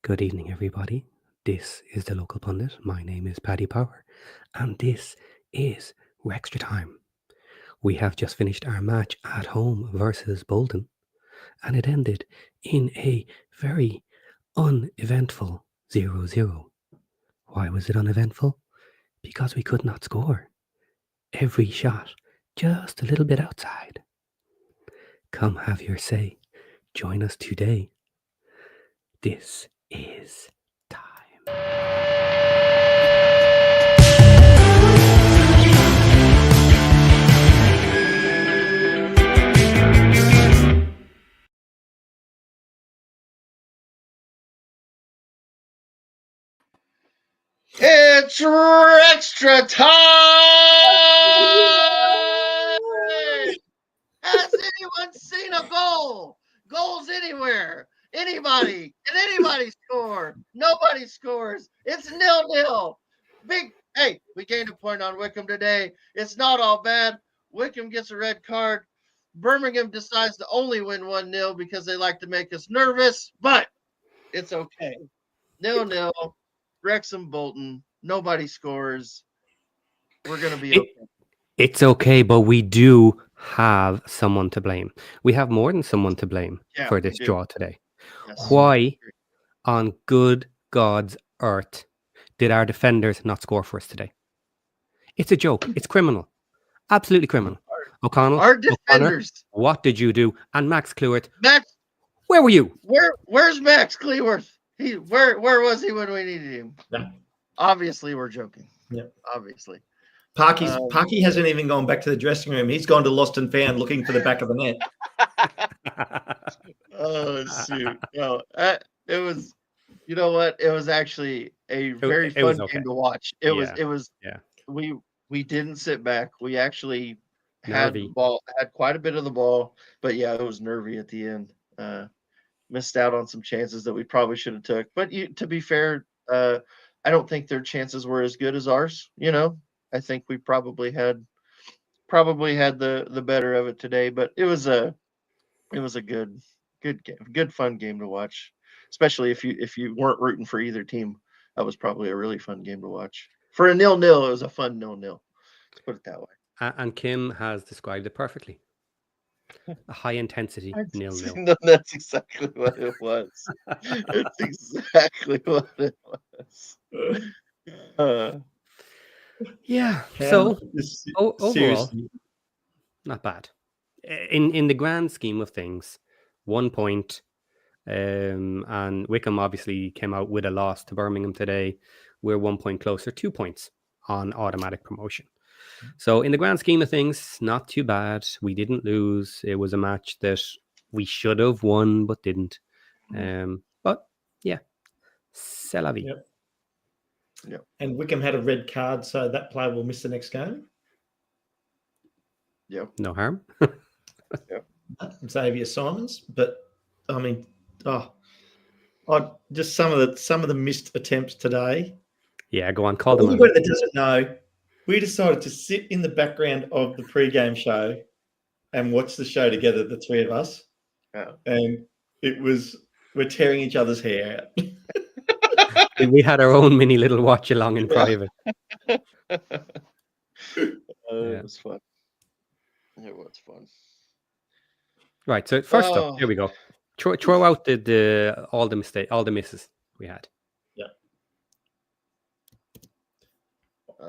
Good evening, everybody. This is the local pundit. My name is Paddy Power, and this is WREXtra Time. We have just finished our match at home versus Bolton, and it ended in a very uneventful 0-0. Why was it uneventful? Because we could not score. Every shot just a little bit outside. Come have your say. Join us today. This is time. It's WREXtra Time! Has anyone seen a goal? Goals anywhere. Anybody. Can anybody score? Nobody scores. It's 0-0. Hey, we gained a point on Wickham today. It's not all bad. Wickham gets a red card. Birmingham decides to only win 1-0 because they like to make us nervous, but it's okay. 0-0. Wrexham Bolton. Nobody scores. We're going to be okay. It's okay, but we do have someone to blame. We have more than someone to blame for this draw today. Yes. Why on good God's earth did our defenders not score for us today? It's a joke. It's criminal. Absolutely criminal. O'Connell, Our defenders. What did you do? And Max Cleworth, Max, where were you? Where's Max Cleworth? Where was he when we needed him? No. Obviously, we're joking. Yeah. Obviously. Parky hasn't even gone back to the dressing room. He's gone to Lost and Found looking for the back of the net. Oh, shoot. No, it was, you know what? It was actually a very fun game to watch. It was, we didn't sit back. We actually had the ball, had quite a bit of the ball, but yeah, it was nervy at the end. Missed out on some chances that we probably should have took. But to be fair, I don't think their chances were as good as ours. You know, I think we probably had the better of it today. But it was a good game, good fun game to watch. Especially if you weren't rooting for either team, that was probably a really fun game to watch. For a 0-0, it was a fun 0-0. Let's put it that way. And Kim has described it perfectly. A high intensity 0-0. No, that's exactly what it was. It's exactly what it was. Yeah. So overall, not bad. In the grand scheme of things, 1 point. And Wickham obviously came out with a loss to Birmingham today. We're 1 point closer, 2 points on automatic promotion. So in the grand scheme of things, not too bad. We didn't lose. It was a match that we should have won, but didn't. But yeah, c'est la vie. Yep. And Wickham had a red card, so that player will miss the next game. Yep. No harm. Yep. Xavier Simons, but I mean, just some of the missed attempts today. Yeah, go on, call them. Anybody that doesn't know, we decided to sit in the background of the pre-game show and watch the show together, the three of us. Oh. And we're tearing each other's hair out. We had our own mini little watch along in private. It was fun. It was fun. Right. So first up, here we go. Throw out all the misses we had. Yeah.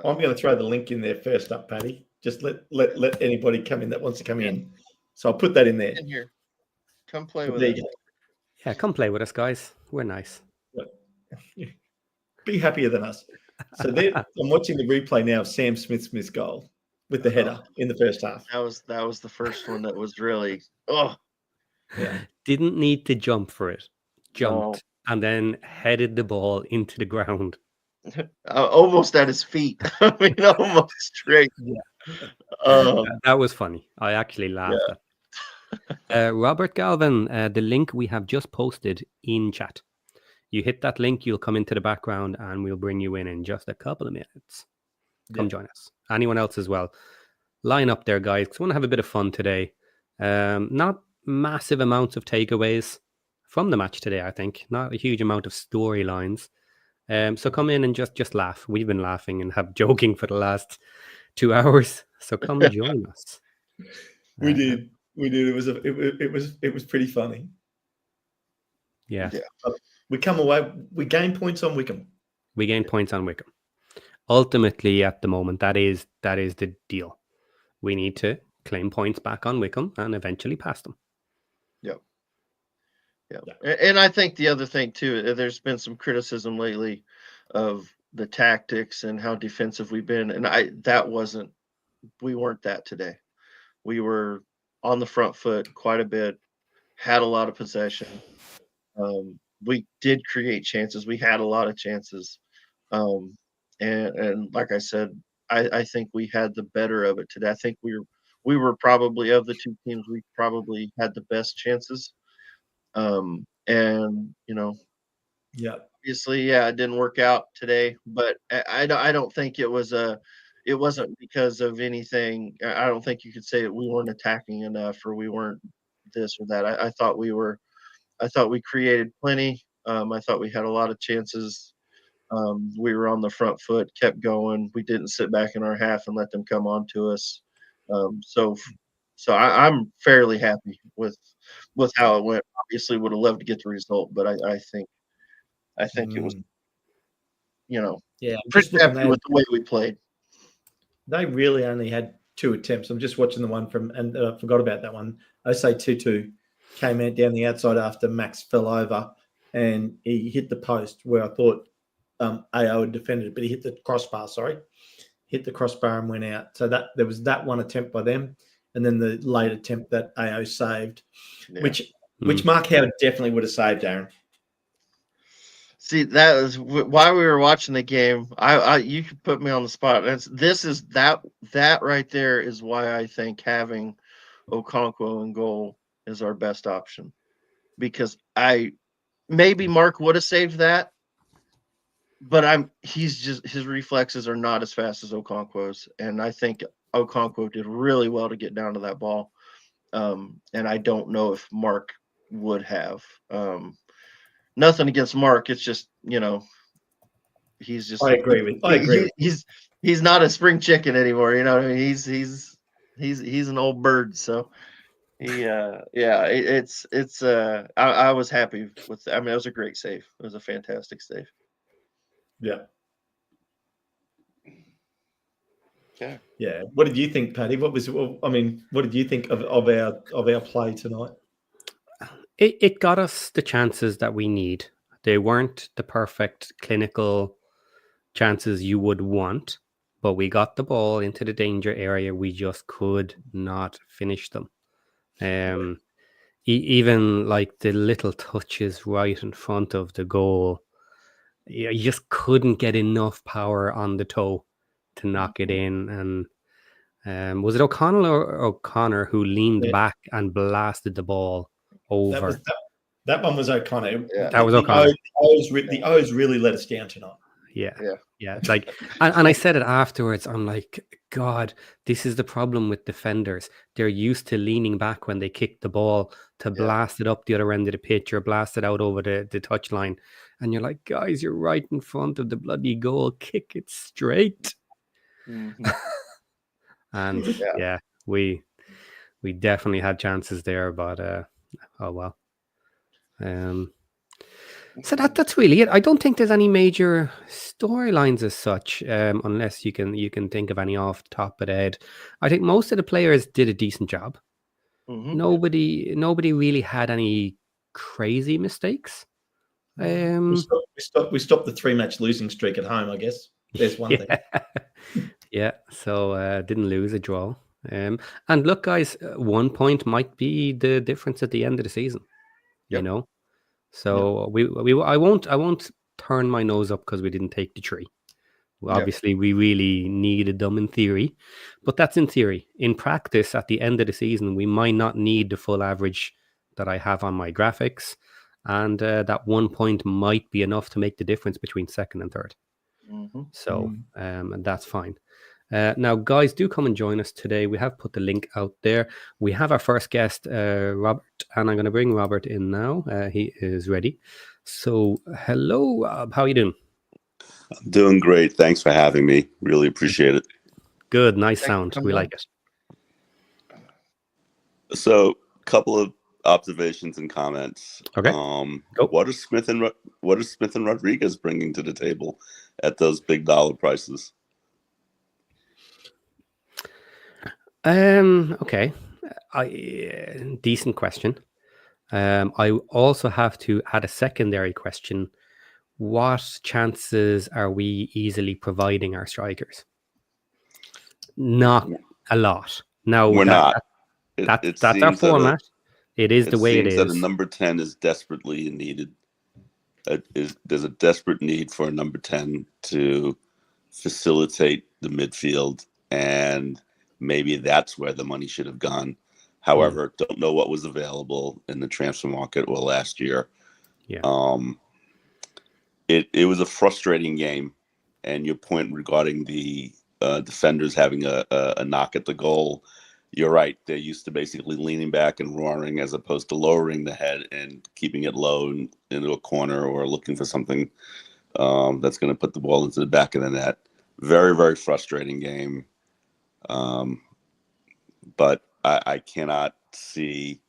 I'm going to throw the link in there first up, Paddy. Just let anybody come in that wants to come in. So I'll put that in there. In here. Come play with us. Yeah, come play with us, guys. We're nice. Be happier than us. So I'm watching the replay now of Sam Smith's missed goal with the header in the first half. That was the first one that was really Didn't need to jump for it. Jumped and then headed the ball into the ground. Almost at his feet. I mean, almost straight. Yeah. That was funny. I actually laughed at. Robert Galvin, the link we have just posted in chat. You hit that link, you'll come into the background, and we'll bring you in just a couple of minutes. Come join us. Anyone else as well. Line up there, guys, because we want to have a bit of fun today. Not massive amounts of takeaways. from the match today, I think. Not a huge amount of storylines. So come in and just laugh. We've been laughing and have joking for the last 2 hours. So come join us. We did. It was pretty funny. Yeah. We come away. We gain points on Wycombe. We gain points on Wycombe. Ultimately, at the moment, that is the deal. We need to claim points back on Wycombe and eventually pass them. Yeah. And I think the other thing too, there's been some criticism lately of the tactics and how defensive we've been, and we weren't that today. We were on the front foot quite a bit, had a lot of possession. We did create chances. We had a lot of chances. And like I said, I think we had the better of it today. I think we were probably, of the two teams, we probably had the best chances. And obviously, it didn't work out today, but I don't think it wasn't because of anything. I don't think you could say that we weren't attacking enough or we weren't this or that. I thought we created plenty. I thought we had a lot of chances. We were on the front foot, kept going. We didn't sit back in our half and let them come on to us. So I'm fairly happy with how it went. Obviously, would have loved to get the result, but I think it was, pretty happy with the way we played. They really only had 2 attempts. I'm just watching the one and I forgot about that one. Osei Tutu came out down the outside after Max fell over, and he hit the post where I thought AO had defended it, but he hit the crossbar. Hit the crossbar and went out. So that there was that one attempt by them. And then the late attempt that AO saved, which Mark Howard definitely would have saved, Aaron. See, that is why we were watching the game. You could put me on the spot. That right there is why I think having Okonkwo in goal is our best option, because maybe Mark would have saved that, but his reflexes are not as fast as Okonkwo's, and I think Okonkwo did really well to get down to that ball. And I don't know if Mark would have. Nothing against Mark. It's just, he's just. I agree. He's not a spring chicken anymore. You know what I mean? He's an old bird. So I was happy with. I mean, it was a great save. It was a fantastic save. Yeah. Yeah. Yeah. What did you think, Paddy? What did you think of our play tonight? It got us the chances that we need. They weren't the perfect clinical chances you would want, but we got the ball into the danger area. We just could not finish them. Even like the little touches right in front of the goal, you just couldn't get enough power on the toe to knock it in. And was it O'Connell or O'Connor who leaned back and blasted the ball over? That one was O'Connor. Yeah. That was O'Connor. The O's really let us down tonight. Yeah. Like, and I said it afterwards. I'm like, God, this is the problem with defenders. They're used to leaning back when they kick the ball to blast it up the other end of the pitch or blast it out over the touchline. And you're like, guys, you're right in front of the bloody goal. Kick it straight. Mm-hmm. And we definitely had chances there, but oh well. So that's really it. I don't think there's any major storylines as such, unless you can think of any off the top of the head. I think most of the players did a decent job. Mm-hmm. Nobody really had any crazy mistakes. We stopped the 3-match losing streak at home, I guess. There's one thing. Yeah, so didn't lose, a draw. And look, guys, 1 point might be the difference at the end of the season. You know, so I won't turn my nose up because we didn't take the 3. Well, obviously, we really needed them in theory, but that's in theory. In practice, at the end of the season, we might not need the full average that I have on my graphics, and that 1 point might be enough to make the difference between second and third. Mm-hmm. So, and that's fine. Now, guys, do come and join us today. We have put the link out there. We have our first guest, Robert, and I'm going to bring Robert in now. He is ready. So, hello, Rob. How are you doing? I'm doing great. Thanks for having me. Really appreciate it. Good. Nice sound. We like it. So, a couple of observations and comments. Okay. What are Smith and Rodriguez bringing to the table at those big dollar prices? Okay. Decent question. I also have to add a secondary question. What chances are we easily providing our strikers? Not a lot. No, we're not. That's our format. It is the way it is. It seems that a number 10 is desperately needed. There's a desperate need for a number 10 to facilitate the midfield, and maybe that's where the money should have gone. However, don't know what was available in the transfer market or last year. Yeah. It was a frustrating game, and your point regarding the defenders having a knock at the goal, you're right. They're used to basically leaning back and roaring as opposed to lowering the head and keeping it low into a corner or looking for something that's going to put the ball into the back of the net. Very, very frustrating game. But I cannot see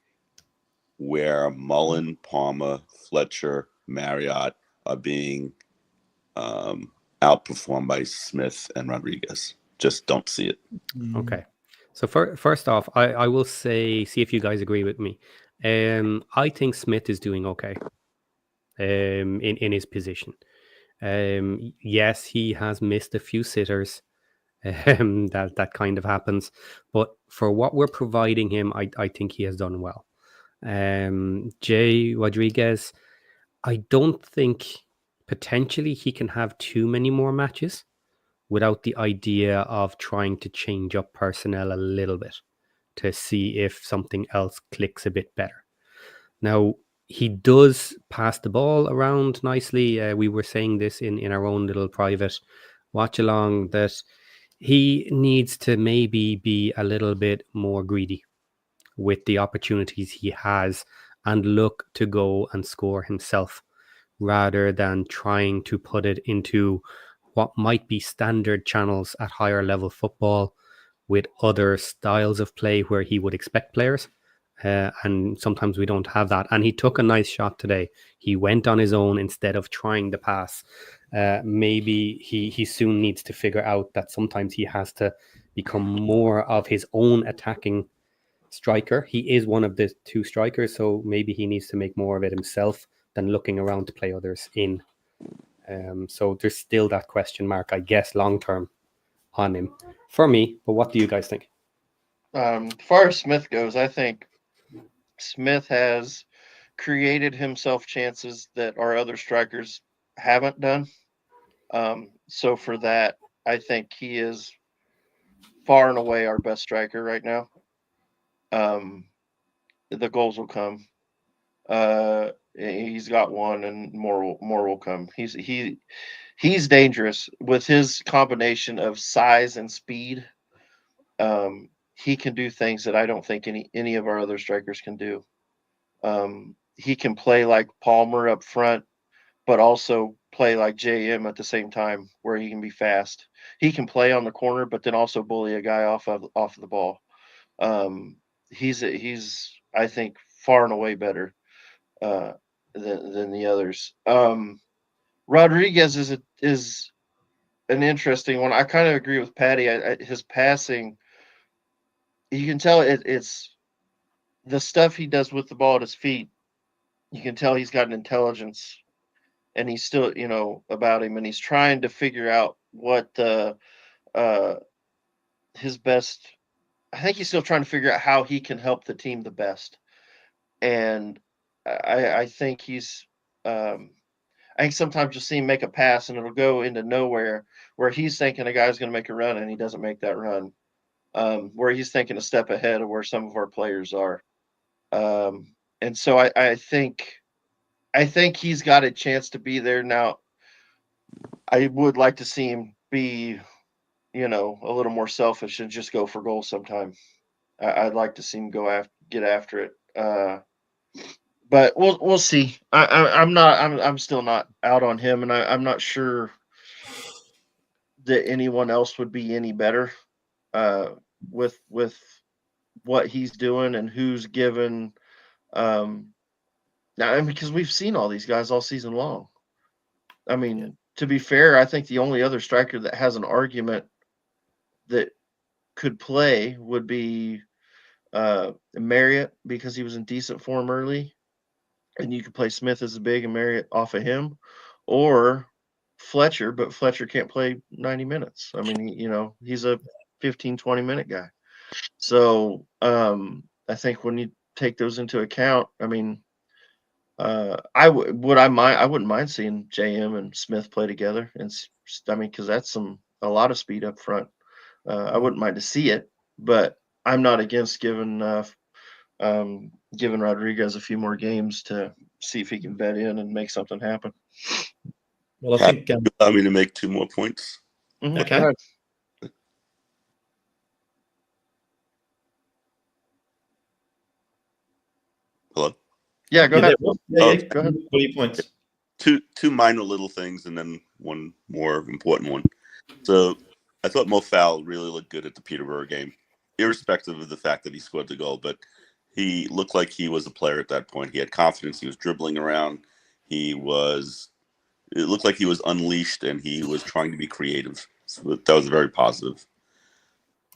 where Mullen, Palmer, Fletcher, Marriott are being outperformed by Smith and Rodriguez. Just don't see it. Okay. So first off, I will see if you guys agree with me. I think Smith is doing okay in his position. Yes, he has missed a few sitters. That kind of happens. But for what we're providing him, I think he has done well. Jay Rodriguez, I don't think potentially he can have too many more matches without the idea of trying to change up personnel a little bit to see if something else clicks a bit better. Now, he does pass the ball around nicely. We were saying this in our own little private watch along that he needs to maybe be a little bit more greedy with the opportunities he has and look to go and score himself rather than trying to put it into what might be standard channels at higher level football with other styles of play where he would expect players. And sometimes we don't have that. And he took a nice shot today. He went on his own instead of trying the pass. Maybe he soon needs to figure out that sometimes he has to become more of his own attacking striker. He is one of the two strikers, so maybe he needs to make more of it himself than looking around to play others in. So there's still that question mark, I guess, long term on him for me. But what do you guys think? As far as Smith goes, I think Smith has created himself chances that our other strikers haven't done. So for that, I think he is far and away our best striker right now. The goals will come. He's got one, and more will come. He's dangerous with his combination of size and speed. He can do things that I don't think any of our other strikers can do. He can play like Palmer up front, but also play like JM at the same time, where he can be fast. He can play on the corner, but then also bully a guy off of the ball. He's I think far and away better than the others. Rodriguez is an interesting one. I kind of agree with Patty. His passing, you can tell it's the stuff he does with the ball at his feet. You can tell he's got an intelligence, and he's still, about him, and he's trying to figure out what his best. I think he's still trying to figure out how he can help the team the best, and I think he's. I think sometimes you'll see him make a pass and it'll go into nowhere where he's thinking a guy's going to make a run and he doesn't make that run. Where he's thinking a step ahead of where some of our players are. And so I think he's got a chance to be there now. I would like to see him be a little more selfish and just go for goals sometime. I'd like to see him get after it. But we'll see. I'm still not out on him, and I'm not sure that anyone else would be any better with what he's doing and who's given. Now, because we've seen all these guys all season long. I mean, to be fair, I think the only other striker that has an argument that could play would be Marriott, because he was in decent form early, and you could play Smith as a big and Marriott off of him, or Fletcher, but Fletcher can't play 90 minutes. I mean, he's a 15, 20-minute guy. So I think when you take those into account, I mean, I wouldn't mind seeing JM and Smith play together, and I mean, because that's a lot of speed up front. I wouldn't mind to see it, but I'm not against giving Rodriguez a few more games to see if he can bet in and make something happen. Well, I think allow me to make 2 more points. Mm-hmm. Okay. Hello? Yeah, go ahead. Go ahead. What are your points? Two minor little things, and then one more important one. So I thought Mo Fowl really looked good at the Peterborough game, irrespective of the fact that he scored the goal. But he looked like he was a player at that point. He had confidence. He was dribbling around. It looked like he was unleashed, and he was trying to be creative. So that was very positive.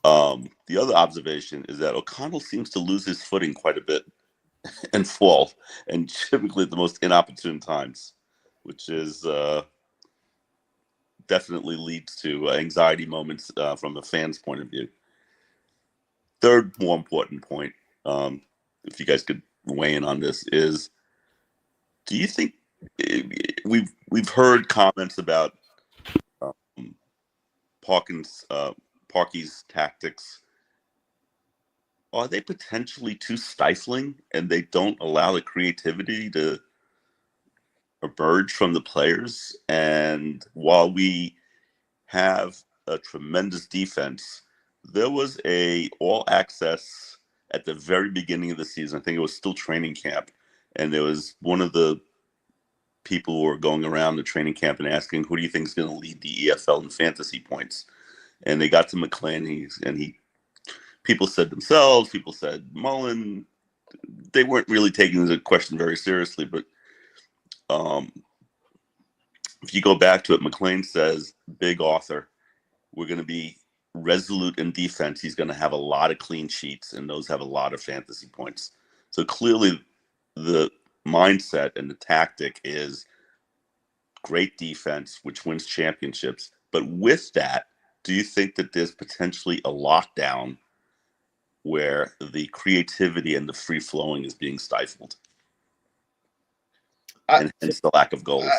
The other observation is that O'Connell seems to lose his footing quite a bit and fall, and typically at the most inopportune times, which is definitely leads to anxiety moments from the fans' point of view. Third, more important point, if you guys could weigh in on this, is: do you think we've heard comments about Parky's tactics? Are they potentially too stifling, and they don't allow the creativity to emerge from the players? And while we have a tremendous defense, there was a all access at the very beginning of the season. I think it was still training camp, and there was one of the people who were going around the training camp and asking, who do you think is going to lead the EFL in fantasy points? And they got to McLean, and people said themselves, people said Mullen. They weren't really taking the question very seriously, but if you go back to it, McLean says, Big Arthur, we're going to be resolute in defense. He's going to have a lot of clean sheets, and those have a lot of fantasy points. So clearly the mindset and the tactic is great defense, which wins championships. But with that, do you think that there's potentially a lockdown where the creativity and the free flowing is being stifled? And hence the lack of goals.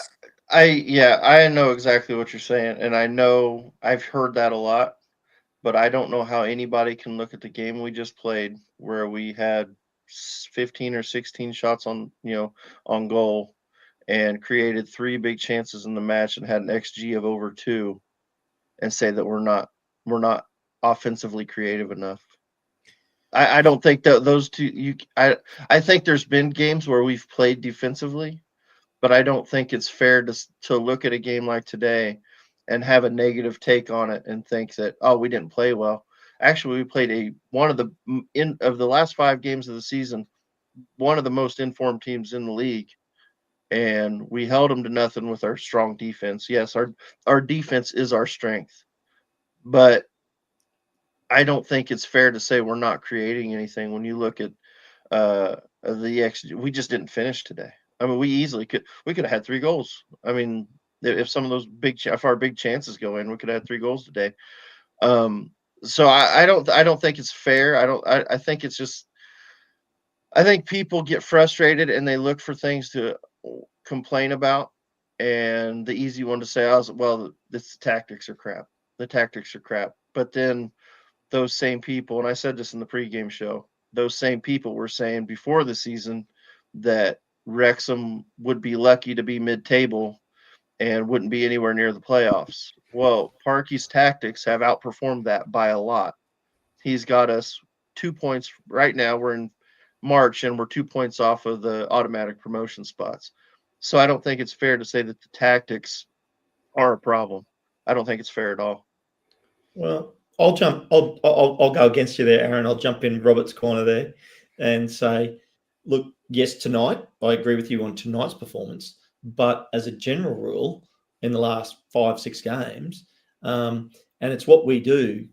I know exactly what you're saying, and I know I've heard that a lot, but I don't know how anybody can look at the game we just played where we had 15 or 16 shots on goal and created 3 big chances in the match and had an XG of over 2, and say that we're not offensively creative enough. I don't think that those two. I think there's been games where we've played defensively, but I don't think it's fair to look at a game like today and have a negative take on it and think that, oh, we didn't play well. Actually, we played one of the last 5 games of the season, one of the most informed teams in the league, and we held them to nothing with our strong defense. Yes, our defense is our strength, but I don't think it's fair to say we're not creating anything when you look at the XG. We just didn't finish today. I mean, we could have had 3 goals. I mean, if some of those if our big chances go in, we could have had 3 goals today. So I don't think it's fair. I think it's just, I think people get frustrated and they look for things to complain about, and the easy one to say, well, the tactics are crap. The tactics are crap. But then those same people, and I said this in the pregame show, those same people were saying before the season that Wrexham would be lucky to be mid-table and wouldn't be anywhere near the playoffs. Well, Parkey's tactics have outperformed that by a lot. He's got us 2 points right now. We're in March and we're 2 points off of the automatic promotion spots. So I don't think it's fair to say that the tactics are a problem. I don't think it's fair at all. Well, I'll go against you there, Aaron. I'll jump in Robert's corner there and say, look, yes, tonight, I agree with you on tonight's performance. But as a general rule, in the last 5-6 games, and it's what we do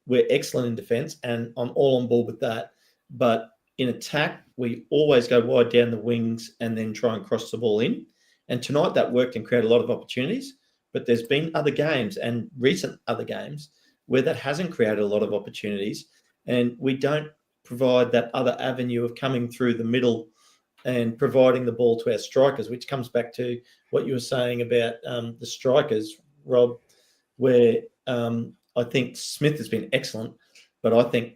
we're excellent in defence, and I'm all on board with that. But in attack, we always go wide down the wings and then try and cross the ball in. And tonight that worked and created a lot of opportunities. But there's been other games and recent other games where that hasn't created a lot of opportunities, and we don't provide that other avenue of coming through the middle and providing the ball to our strikers, which comes back to what you were saying about the strikers, Rob, where I think Smith has been excellent, but I think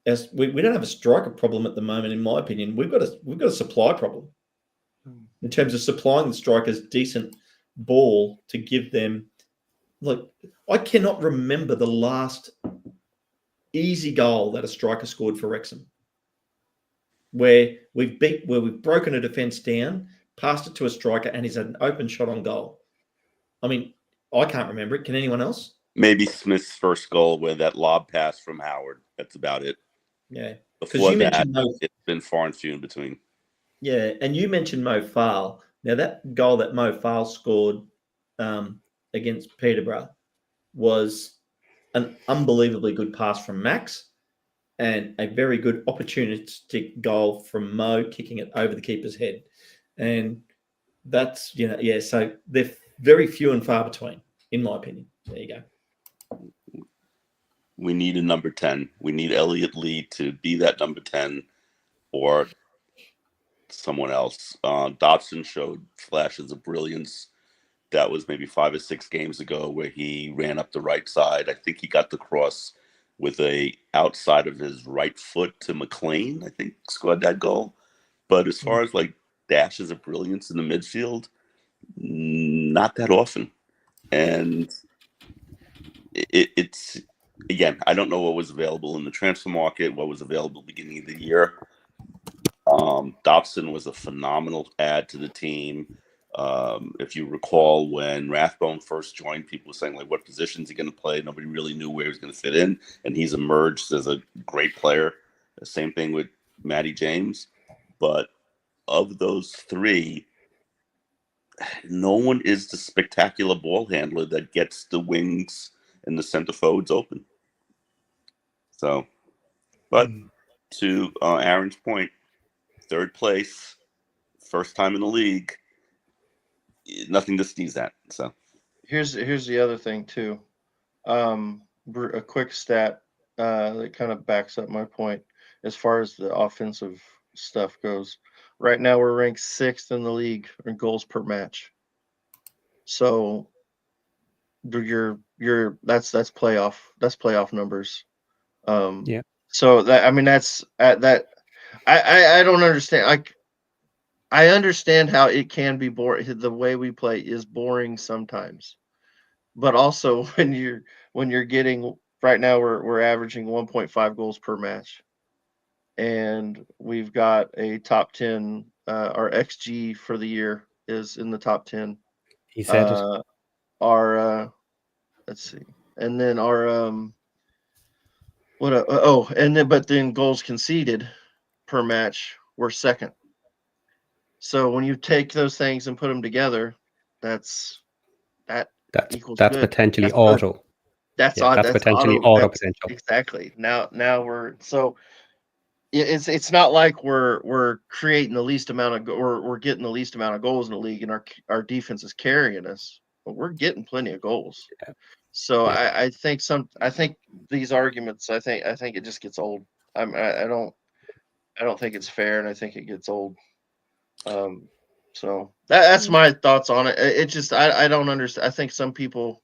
as we don't have a striker problem at the moment, in my opinion. We've got a supply problem in terms of supplying the strikers decent ball to give them. Like, I cannot remember the last easy goal that a striker scored for Wrexham, where we've broken a defence down, passed it to a striker, and he's had an open shot on goal. I mean, I can't remember it. Can anyone else? Maybe Smith's first goal with that lob pass from Howard. That's about it. Yeah. Before that, it's been far and few in between. Yeah, and you mentioned Mo Farl. Now, that goal that Mo Farl scored against Peterborough was an unbelievably good pass from Max and a very good opportunistic goal from Mo kicking it over the keeper's head. And that's, so they're very few and far between, in my opinion. There you go. We need a number 10. We need Elliot Lee to be that number 10 or someone else. Dobson showed flashes of brilliance. That was maybe 5 or 6 games ago where he ran up the right side. I think he got the cross with a outside of his right foot to McLean, I think, scored that goal. But as far as like dashes of brilliance in the midfield, not that often. And it's, again, I don't know what was available in the transfer market, what was available beginning of the year. Dobson was a phenomenal add to the team. If you recall, when Rathbone first joined, people were saying, like, what position is he going to play? Nobody really knew where he was going to fit in, and he's emerged as a great player. The same thing with Matty James. But of those three, no one is the spectacular ball handler that gets the wings and the center forwards open. So, but to Aaron's point, 3rd place, first time in the league, nothing to sneeze at. So here's the other thing too. A quick stat that kind of backs up my point as far as the offensive stuff goes. Right now we're ranked 6th in the league in goals per match. So that's playoff numbers. Yeah. So that's at that. I don't understand. Like, I understand how it can be boring. The way we play is boring sometimes, but also when you're getting, right now we're averaging 1.5 goals per match, and we've got a top 10. Our XG for the year is in the top 10. He said it. Our let's see, and then our but then goals conceded per match, we're 2nd. So when you take those things and put them together, that's equals good. Potentially that's auto. Good. That's potentially auto potential. Exactly. Now we're so it's not like we're creating the least amount of we're getting the least amount of goals in the league, and our defense is carrying us, but we're getting plenty of goals. Yeah. So yeah. I think these arguments, I think it just gets old. I don't think it's fair, and I think it gets old. So that's my thoughts on it. It just I don't understand. I think some people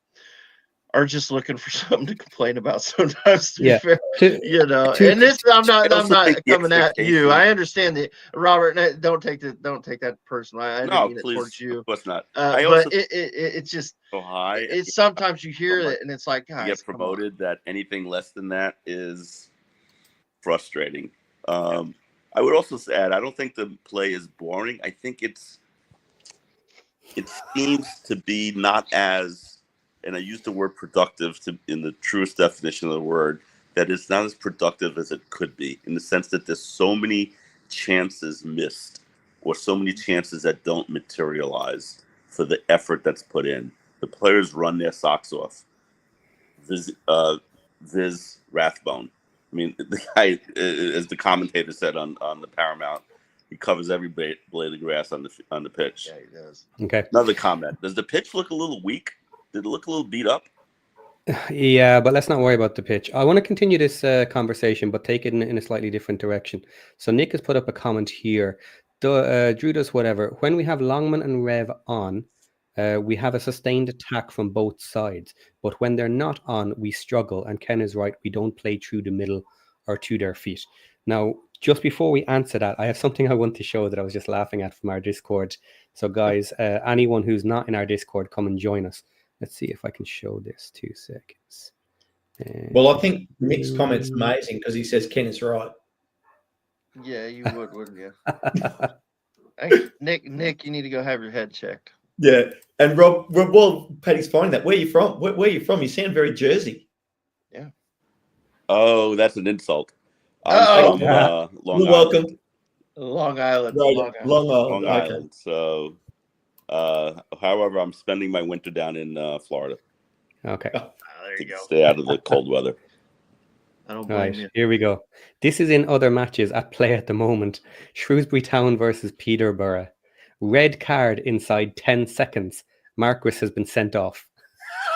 are just looking for something to complain about sometimes, to be Yeah. fair. And this I'm not coming at you. I understand that, Robert, don't take that personal. I didn't mean it towards you. Of course not. But it's just so high. It's sometimes you hear it and it's like, guys, get promoted, that anything less than that is frustrating. I would also add, I don't think the play is boring. I think it seems to be not as, and I use the word productive in the truest definition of the word, that it's not as productive as it could be, in the sense that there's so many chances missed or so many chances that don't materialize for the effort that's put in. The players run their socks off. Viz Rathbone. I mean, the guy, as the commentator said on the Paramount, he covers every blade of grass on the pitch. Yeah, he does. Okay. Another comment: does the pitch look a little weak? Did it look a little beat up? Yeah, but let's not worry about the pitch. I want to continue this conversation, but take it in a slightly different direction. So Nick has put up a comment here. Drew does whatever. When we have Longman and Rev on, we have a sustained attack from both sides. But when they're not on, we struggle. And Ken is right. We don't play through the middle or to their feet. Now, just before we answer that, I have something I want to show that I was just laughing at from our Discord. So guys, anyone who's not in our Discord, come and join us. Let's see if I can show this. 2 seconds. Well, I think Nick's comment's amazing because he says Ken is right. Yeah, you would, wouldn't you? Hey, Nick, you need to go have your head checked. Yeah, and Rob, well, Paddy's finding that. Where are you from? Where are you from? You sound very Jersey. Yeah. Oh, that's an insult. I'm from Long You're Island. welcome. Long Island. Right, Long Island. Long Island. So, however, I'm spending my winter down in Florida. Okay. There you go. Stay out of the cold weather. I don't blame you. Here we go. This is in other matches at play at the moment. Shrewsbury Town versus Peterborough. Red card inside 10 seconds. Marquis has been sent off.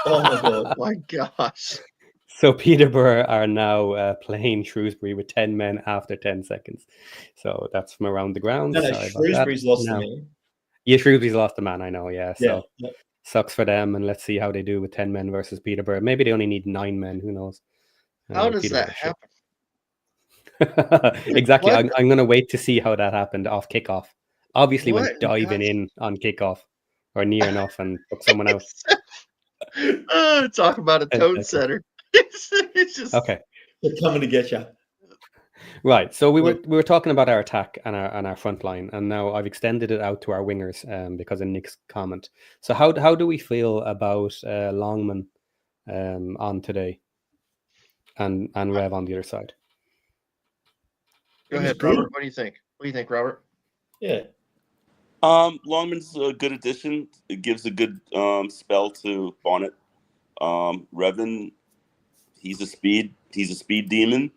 Oh my God. My gosh. So Peterborough are now playing Shrewsbury with 10 men after 10 seconds. So that's from around the ground. No, Shrewsbury's lost the man. Yeah, Shrewsbury's lost a man, I know, yeah. So yeah. Sucks for them, and let's see how they do with 10 men versus Peterborough. Maybe they only need 9 men, who knows? How does that happen? Exactly. I'm going to wait to see how that happened off kickoff. Obviously, went diving in on kickoff or near enough and took someone out. Talk about a tone setter. It's just okay. They're coming to get you. Right. So we were talking about our attack and our front line, and now I've extended it out to our wingers because of Nick's comment. So how do we feel about Longman on today and Rev on the other side? Go ahead, Robert. What do you think? What do you think, Robert? Yeah. Longman's a good addition. It gives a good spell to Bonnet. Revan, he's a speed demon.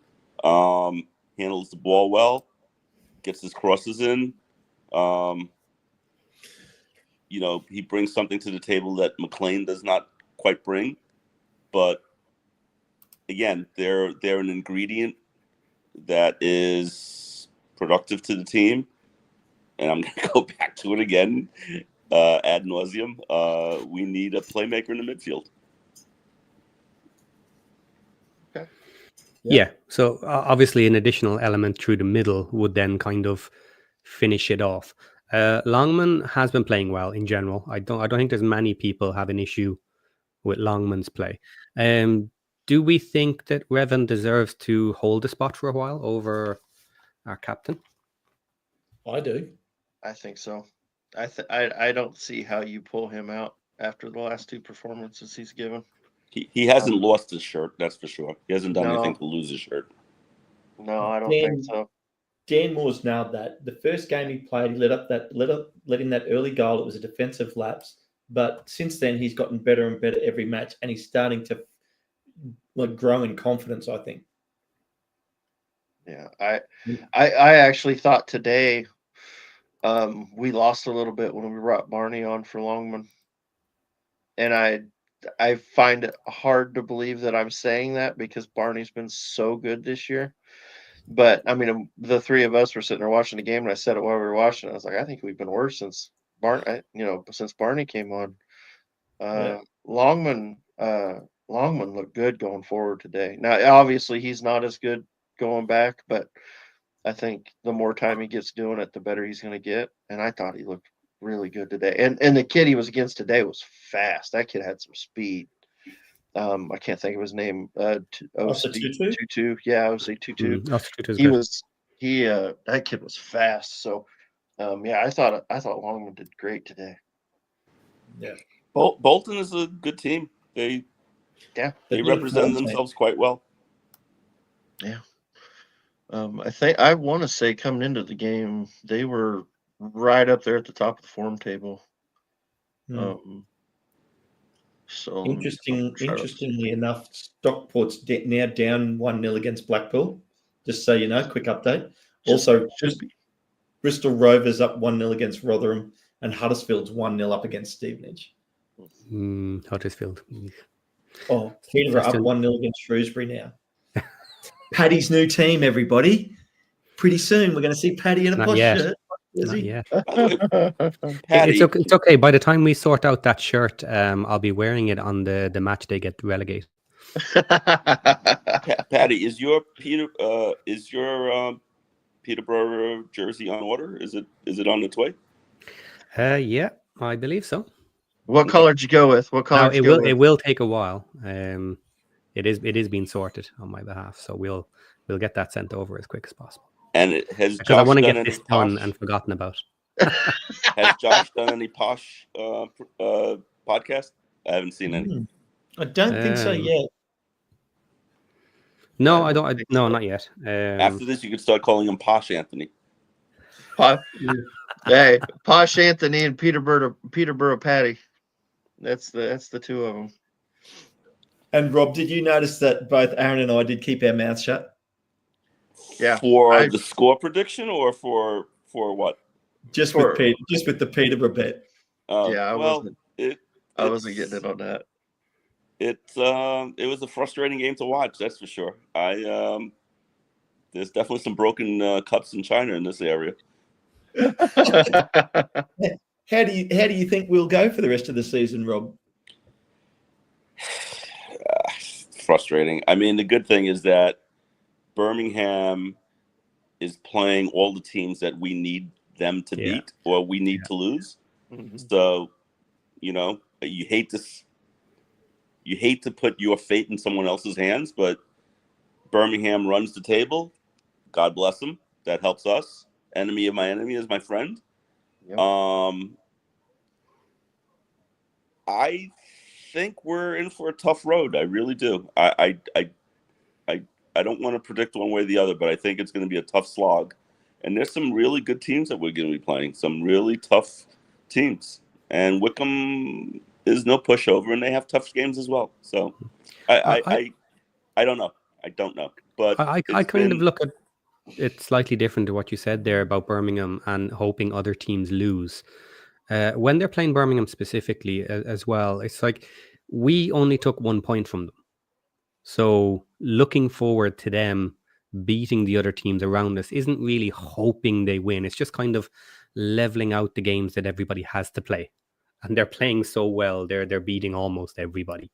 Handles the ball well, gets his crosses in. He brings something to the table that McLean does not quite bring. But again, they're an ingredient that is productive to the team. And I'm going to go back to it again ad nauseum. We need a playmaker in the midfield. Okay. Yeah. So obviously an additional element through the middle would then kind of finish it off. Longman has been playing well in general. I don't think there's many people have an issue with Longman's play. Do we think that Revan deserves to hold the spot for a while over our captain? I do. I think so. I don't see how you pull him out after the last 2 performances he's given. He hasn't lost his shirt, that's for sure. He hasn't done anything to lose his shirt. No, I don't think so. Dan Moore's nailed that. The first game he played, he let in that early goal. It was a defensive lapse. But since then, he's gotten better and better every match, and he's starting to grow in confidence, I think. Yeah, I actually thought today we lost a little bit when we brought Barney on for Longman, and I find it hard to believe that I'm saying that because Barney's been so good this year. But I mean, the 3 of us were sitting there watching the game, and I said it while we were watching. I was like, I think we've been worse since Barney came on. Longman Longman looked good going forward today. Now, obviously, he's not as good going back, but I think the more time he gets doing it, the better he's going to get. And I thought he looked really good today. And the kid he was against today was fast. That kid had some speed. I can't think of his name. Tutu. Yeah, I would say Tutu. That kid was fast. So, I thought Longman did great today. Yeah, Bolton is a good team. They represent themselves quite well. Yeah. I want to say coming into the game, they were right up there at the top of the form table. So interestingly enough, Stockport's now down 1-0 against Blackpool. Just so you know, quick update. Bristol Rovers up 1-0 against Rotherham, and Huddersfield's 1-0 up against Stevenage. Huddersfield. Oh, Peterborough up 1-0 against Shrewsbury now. Paddy's new team, everybody. Pretty soon we're going to see Paddy in a posh shirt. Not yet. Paddy, It's okay. By the time we sort out that shirt, I'll be wearing it on the match they get relegated. Paddy, is your Peterborough jersey on order? Is it on its way? Yeah, I believe so. What color did you go with? It will take a while. It is being sorted on my behalf, so we'll get that sent over as quick as possible. And it has because I want to get this done and forgotten about. Has Josh done any posh podcast? I haven't seen any. I don't think so yet. No, I don't. No, not yet. After this, you could start calling him Posh Anthony. Hey, Posh Anthony and Peterborough Patty. That's the two of them. And Rob, did you notice that both Aaron and I did keep our mouths shut? Yeah. For the score prediction or for what? Just with the Peterborough bet. I wasn't getting it on that. It was a frustrating game to watch, that's for sure. There's definitely some broken cups in China in this area. How do you think we'll go for the rest of the season, Rob? Frustrating. I mean, the good thing is that Birmingham is playing all the teams that we need them to beat or we need to lose. Mm-hmm. So, you hate to put your fate in someone else's hands, but Birmingham runs the table. God bless them. That helps us. Enemy of my enemy is my friend. Yep. I think we're in for a tough road. I really do. I don't want to predict one way or the other, but I think it's going to be a tough slog. And there's some really good teams that we're going to be playing. Some really tough teams. And Wickham is no pushover, and they have tough games as well. So I don't know. I don't know. But I kind of look at it slightly different to what you said there about Birmingham and hoping other teams lose. When they're playing Birmingham specifically as well, it's like we only took 1 point from them. So looking forward to them beating the other teams around us isn't really hoping they win. It's just kind of leveling out the games that everybody has to play. And they're playing so well, they're beating almost everybody.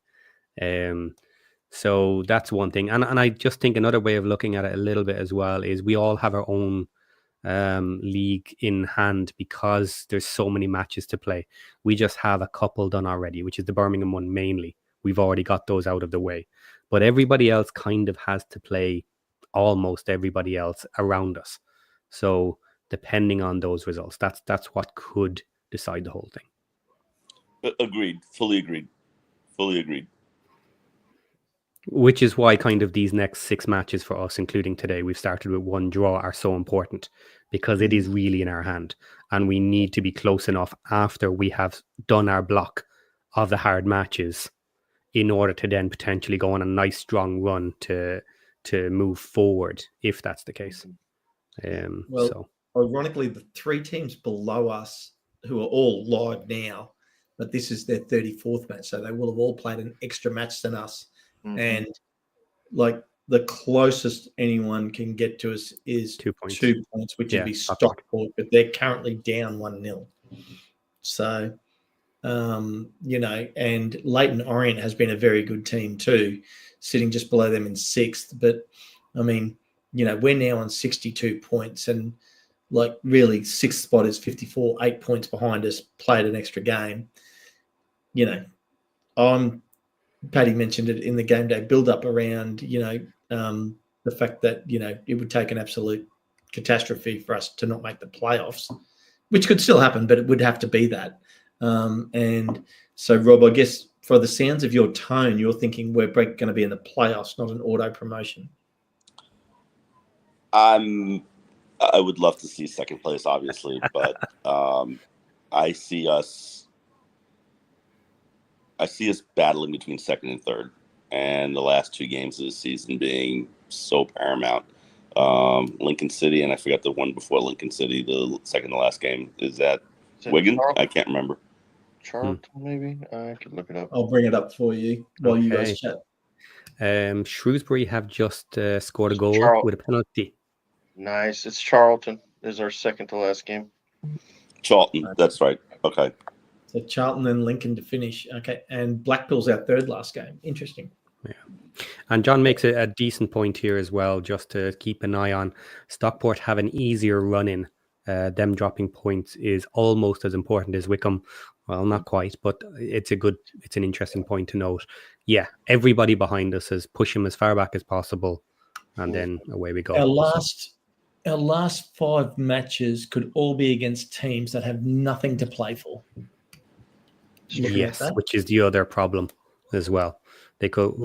So that's one thing. And I just think another way of looking at it a little bit as well is we all have our own league in hand because there's so many matches to play. We just have a couple done already, which is the Birmingham one mainly. We've already got those out of the way. But everybody else kind of has to play almost everybody else around us. So depending on those results, that's what could decide the whole thing. Agreed. Fully agreed. Which is why kind of these next 6 matches for us, including today, we've started with 1 draw, are so important because it is really in our hand. And we need to be close enough after we have done our block of the hard matches in order to then potentially go on a nice strong run to move forward, if that's the case. Ironically, the 3 teams below us who are all live now, but this is their 34th match, so they will have all played an extra match than us. Mm-hmm. And like the closest anyone can get to us is 2 points, which would be Stockport, but they're currently down 1-0. So and Leyton Orient has been a very good team too, sitting just below them in 6th. But I mean, we're now on 62 points, and like really 6th spot is 54, 8 points behind us, played an extra game. Paddy mentioned it in the game day build up around, the fact that, it would take an absolute catastrophe for us to not make the playoffs, which could still happen, but it would have to be that. And so, Rob, I guess for the sounds of your tone, you're thinking we're going to be in the playoffs, not an auto promotion. I would love to see second place, obviously, but I see us battling between second and third, and the last 2 games of the season being so paramount. Lincoln City, and I forgot the one before Lincoln City, the second to last game. Is that Wigan? I can't remember. Charlton, maybe? I could look it up. I'll bring it up for you while you guys chat. Shrewsbury have just scored a goal with a penalty. Nice. It's Charlton is our second to last game. Charlton, that's right. Okay. So Charlton and Lincoln to finish. Okay. And Blackpool's our third last game. Interesting. Yeah. And John makes a decent point here as well, just to keep an eye on. Stockport have an easier run-in. Them dropping points is almost as important as Wickham. Well, not quite, but it's an interesting point to note. Yeah, everybody behind us is push them as far back as possible, and then away we go. Our last 5 matches could all be against teams that have nothing to play for. Yes, which is the other problem as well. They could,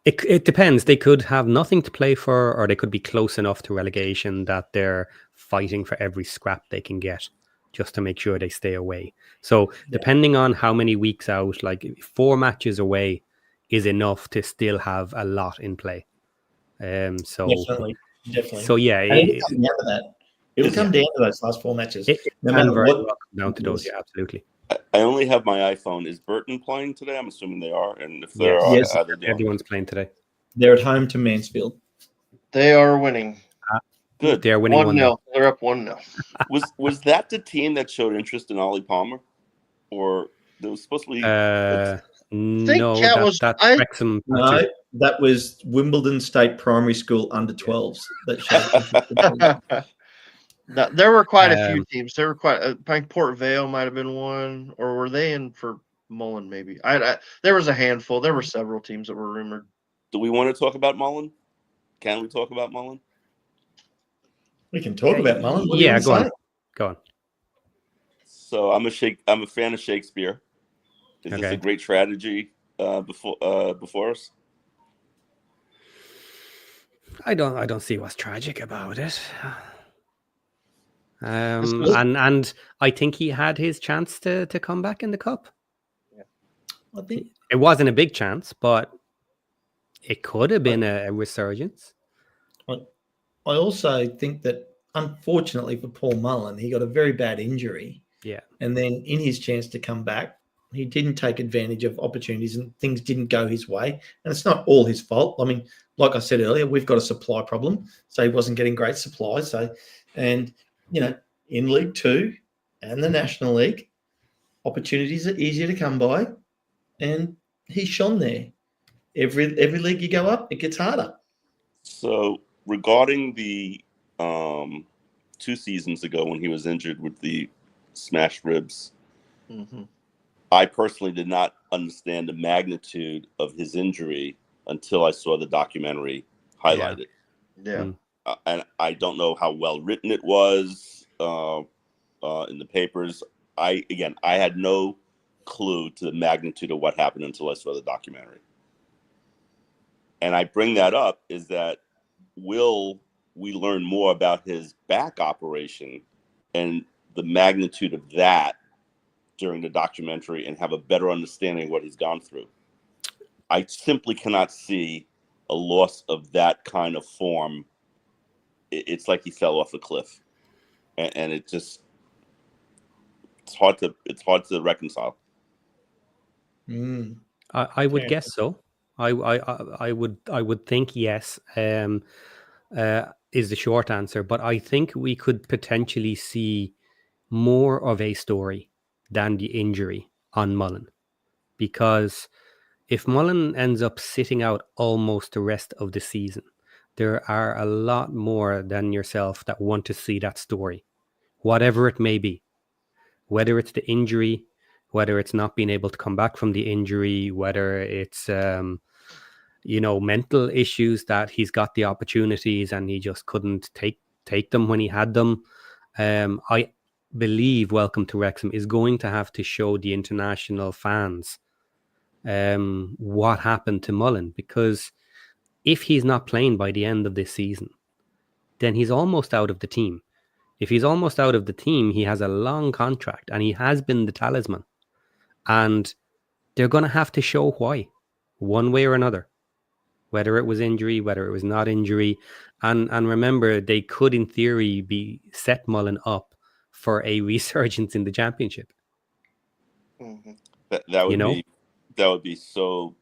it depends. They could have nothing to play for, or they could be close enough to relegation that they're fighting for every scrap they can get just to make sure they stay away. So depending on how many weeks out, like 4 matches away is enough to still have a lot in play. Definitely. So yeah, it will come down to those last 4 matches. No matter what, down to those, yeah, absolutely. I only have my iPhone. Is Burton playing today? I'm assuming they are. And if they are, yes, everyone's playing today. They're at home to Mansfield. They are winning. Good. They're winning 1-0. They're up 1-0. Was that the team that showed interest in Ollie Palmer, or there was supposed to be? No, that's Wrexham. No, that was Wimbledon State Primary School under 12s that showed. No, there were quite a few teams. There were quite. I think Port Vale might have been one, or were they in for Mullen? Maybe. There was a handful. There were several teams that were rumored. Do we want to talk about Mullen? Can we talk about Mullen? We can talk about Mullen. Yeah, go on. So I'm a fan of Shakespeare. Is this a great strategy before us? I don't see what's tragic about it. And I think he had his chance to come back in the cup. Yeah. I think it wasn't a big chance, but it could have been a resurgence. I also think that, unfortunately for Paul Mullen, he got a very bad injury. Yeah. And then in his chance to come back, he didn't take advantage of opportunities and things didn't go his way. And it's not all his fault. I mean, like I said earlier, we've got a supply problem. So he wasn't getting great supply. In League Two and the National League, opportunities are easier to come by. And he shone there. Every league you go up, it gets harder. So regarding the 2 seasons ago when he was injured with the smashed ribs, I personally did not understand the magnitude of his injury until I saw the documentary highlighted. Yeah. And I don't know how well written it was in the papers. I had no clue to the magnitude of what happened until I saw the documentary. And I bring that up is that will we learn more about his back operation and the magnitude of that during the documentary and have a better understanding of what he's gone through? I simply cannot see a loss of that kind of form. It's like he fell off a cliff, and it's hard to reconcile. I would guess so. I would think yes. Is the short answer, but I think we could potentially see more of a story than the injury on Mullen, because if Mullen ends up sitting out almost the rest of the season, there are a lot more than yourself that want to see that story, whatever it may be. Whether it's the injury, whether it's not being able to come back from the injury, whether it's mental issues that he's got the opportunities and he just couldn't take them when he had them. I believe Welcome to Wrexham is going to have to show the international fans what happened to Mullen, because if he's not playing by the end of this season, then he's almost out of the team. If he's almost out of the team, he has a long contract and he has been the talisman. And they're going to have to show why, one way or another, whether it was injury, whether it was not injury. And remember, they could, in theory, be set Mullen up for a resurgence in the Championship. Mm-hmm. That would be so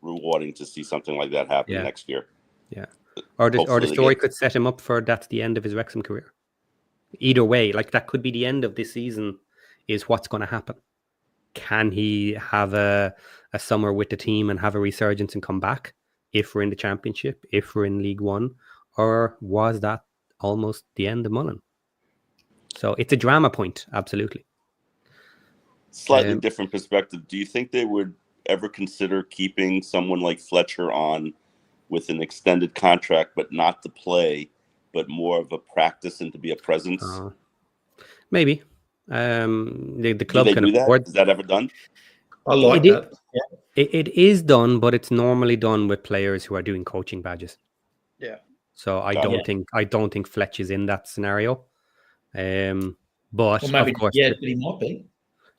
rewarding to see something like that happen next year. Yeah. Or the story could set him up for that's the end of his Wrexham career. Either way, like that could be the end of this season, is what's going to happen. Can he have a summer with the team and have a resurgence and come back if we're in the Championship, if we're in League One, or was that almost the end of Mullen? So it's a drama point, absolutely. Slightly different perspective. Do you think they would ever consider keeping someone like Fletcher on with an extended contract, but not to play, but more of a practice and to be a presence? Maybe. The club can afford that. Is that ever done? I like that. It is done, but it's normally done with players who are doing coaching badges. Yeah. So I don't think Fletch is in that scenario. But of course, but he might be.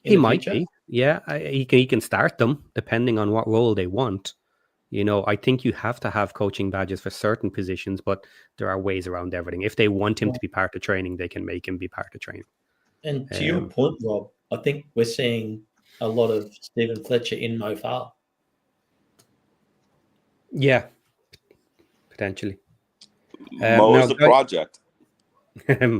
He might be. Yeah, he can start them depending on what role they want. I think you have to have coaching badges for certain positions, but there are ways around everything. If they want him to be part of training, they can make him be part of training. And to your point, Rob, I think we're seeing a lot of Stephen Fletcher in Mo Farah. Yeah, potentially. Mo's a project.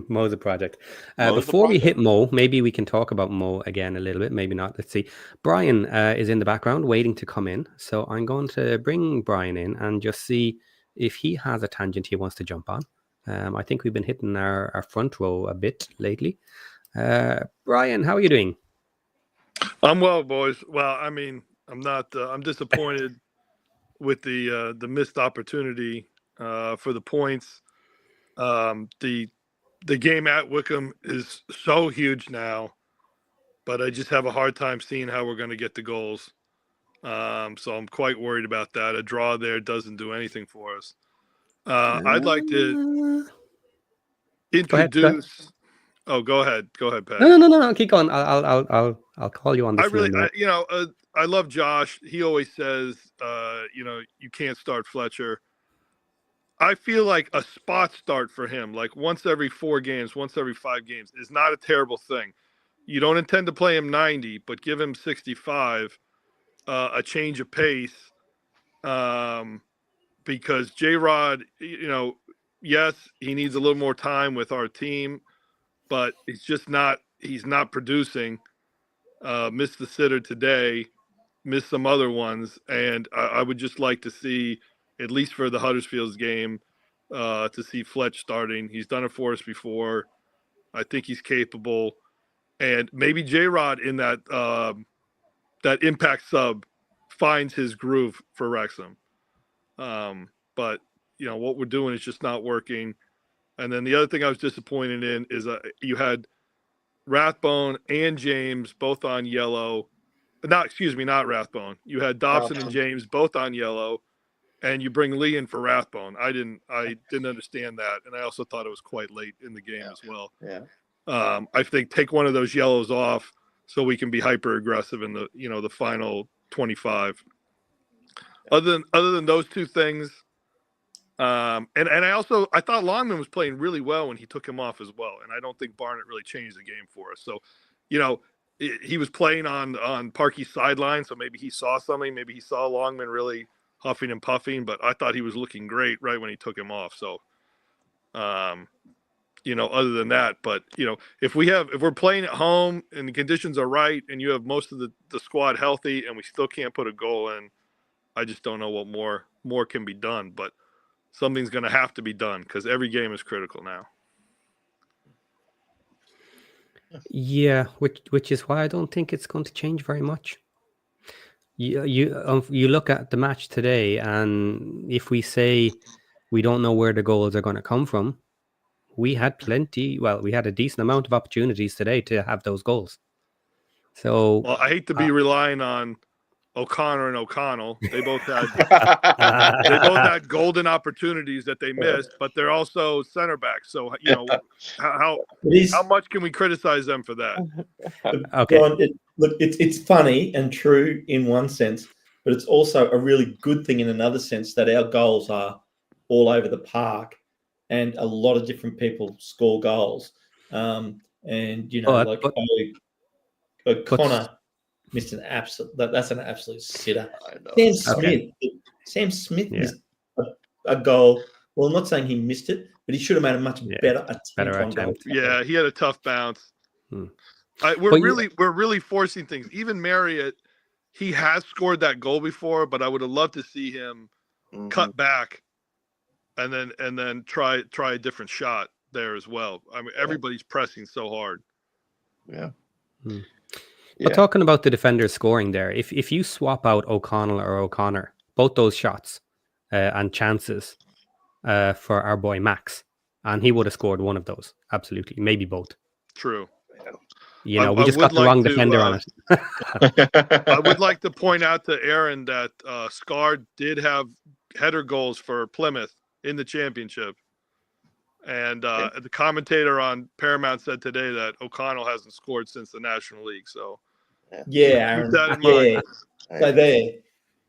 Mo's a project. Before we hit Mo, maybe we can talk about Mo again a little bit. Maybe not. Let's see. Brian is in the background waiting to come in. So I'm going to bring Brian in and just see if he has a tangent he wants to jump on. I think we've been hitting our front row a bit lately. Brian, how are you doing? I'm well, boys. Well, I mean, I'm not. I'm disappointed with the missed opportunity for the points. The game at Wycombe is so huge now, but I just have a hard time seeing how we're going to get the goals. So I'm quite worried about that. A draw there doesn't do anything for us. I'd like to introduce. Go ahead, Pat. No. Keep going. I'll call you on this. I love Josh. He always says, you can't start Fletcher. I feel like a spot start for him, like once every 4 games, once every 5 games, is not a terrible thing. You don't intend to play him 90, but give him 65, a change of pace, because J-Rod, yes, he needs a little more time with our team, but he's not producing. Missed the sitter today, missed some other ones, and I would just like to see, at least for the Huddersfield's game, to see Fletch starting. He's done it for us before. I think he's capable. And maybe J-Rod in that impact sub finds his groove for Wrexham. But, what we're doing is just not working. And then the other thing I was disappointed in is you had Rathbone and James both on yellow. Not Rathbone. You had Dobson and James both on yellow. And you bring Lee in for Rathbone. I didn't understand that, and I also thought it was quite late in the game as well. Yeah. I think take one of those yellows off so we can be hyper aggressive in the final 25. Other than those two things, and I thought Longman was playing really well when he took him off as well, and I don't think Barnett really changed the game for us. So, he was playing on Parkey's sideline, so maybe he saw something. Maybe he saw Longman really huffing and puffing, but I thought he was looking great right when he took him off. So, other than that. But if we're playing at home and the conditions are right, and you have most of the squad healthy, and we still can't put a goal in, I just don't know what more can be done. But something's going to have to be done because every game is critical now. Yeah, which is why I don't think it's going to change very much. You look at the match today, and if we say we don't know where the goals are going to come from, we had plenty. Well, we had a decent amount of opportunities today to have those goals. So, well, I hate to be relying on O'Connor and O'Connell. They both had golden opportunities that they missed, but they're also center backs. So how much can we criticize them for that? Okay. John, it's funny and true in one sense, but it's also a really good thing in another sense that our goals are all over the park, and a lot of different people score goals. O'Connor missed an absolute. That's an absolute sitter. Sam Smith missed a goal. Well, I'm not saying he missed it, but he should have made a much better attempt on goal. Yeah, he had a tough bounce. We're really forcing things. Even Marriott, he has scored that goal before, but I would have loved to see him cut back and then try a different shot there as well. I mean, everybody's pressing so hard. Yeah. But talking about the defenders scoring there, if you swap out O'Connell or O'Connor, both those shots and chances for our boy Max, and he would have scored one of those. Absolutely. Maybe both. True. We just got the wrong defender on it. I would like to point out to Aaron that Scar did have header goals for Plymouth in the championship. And the commentator on Paramount said today that O'Connell hasn't scored since the National League. So, Aaron. Keep that in mind. So there.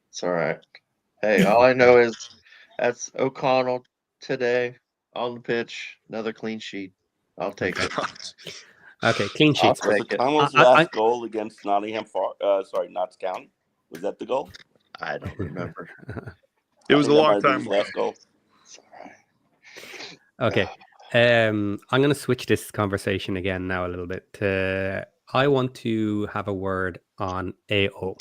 It's all right. Hey, all I know is that's O'Connell today on the pitch. Another clean sheet. I'll take it. Okay, clean sheet. Was O'Connell's last goal against Notts County? Was that the goal? I don't remember. It was a long time ago. Last goal. It's all right. Okay. I'm going to switch this conversation again now a little bit. I want to have a word on AO.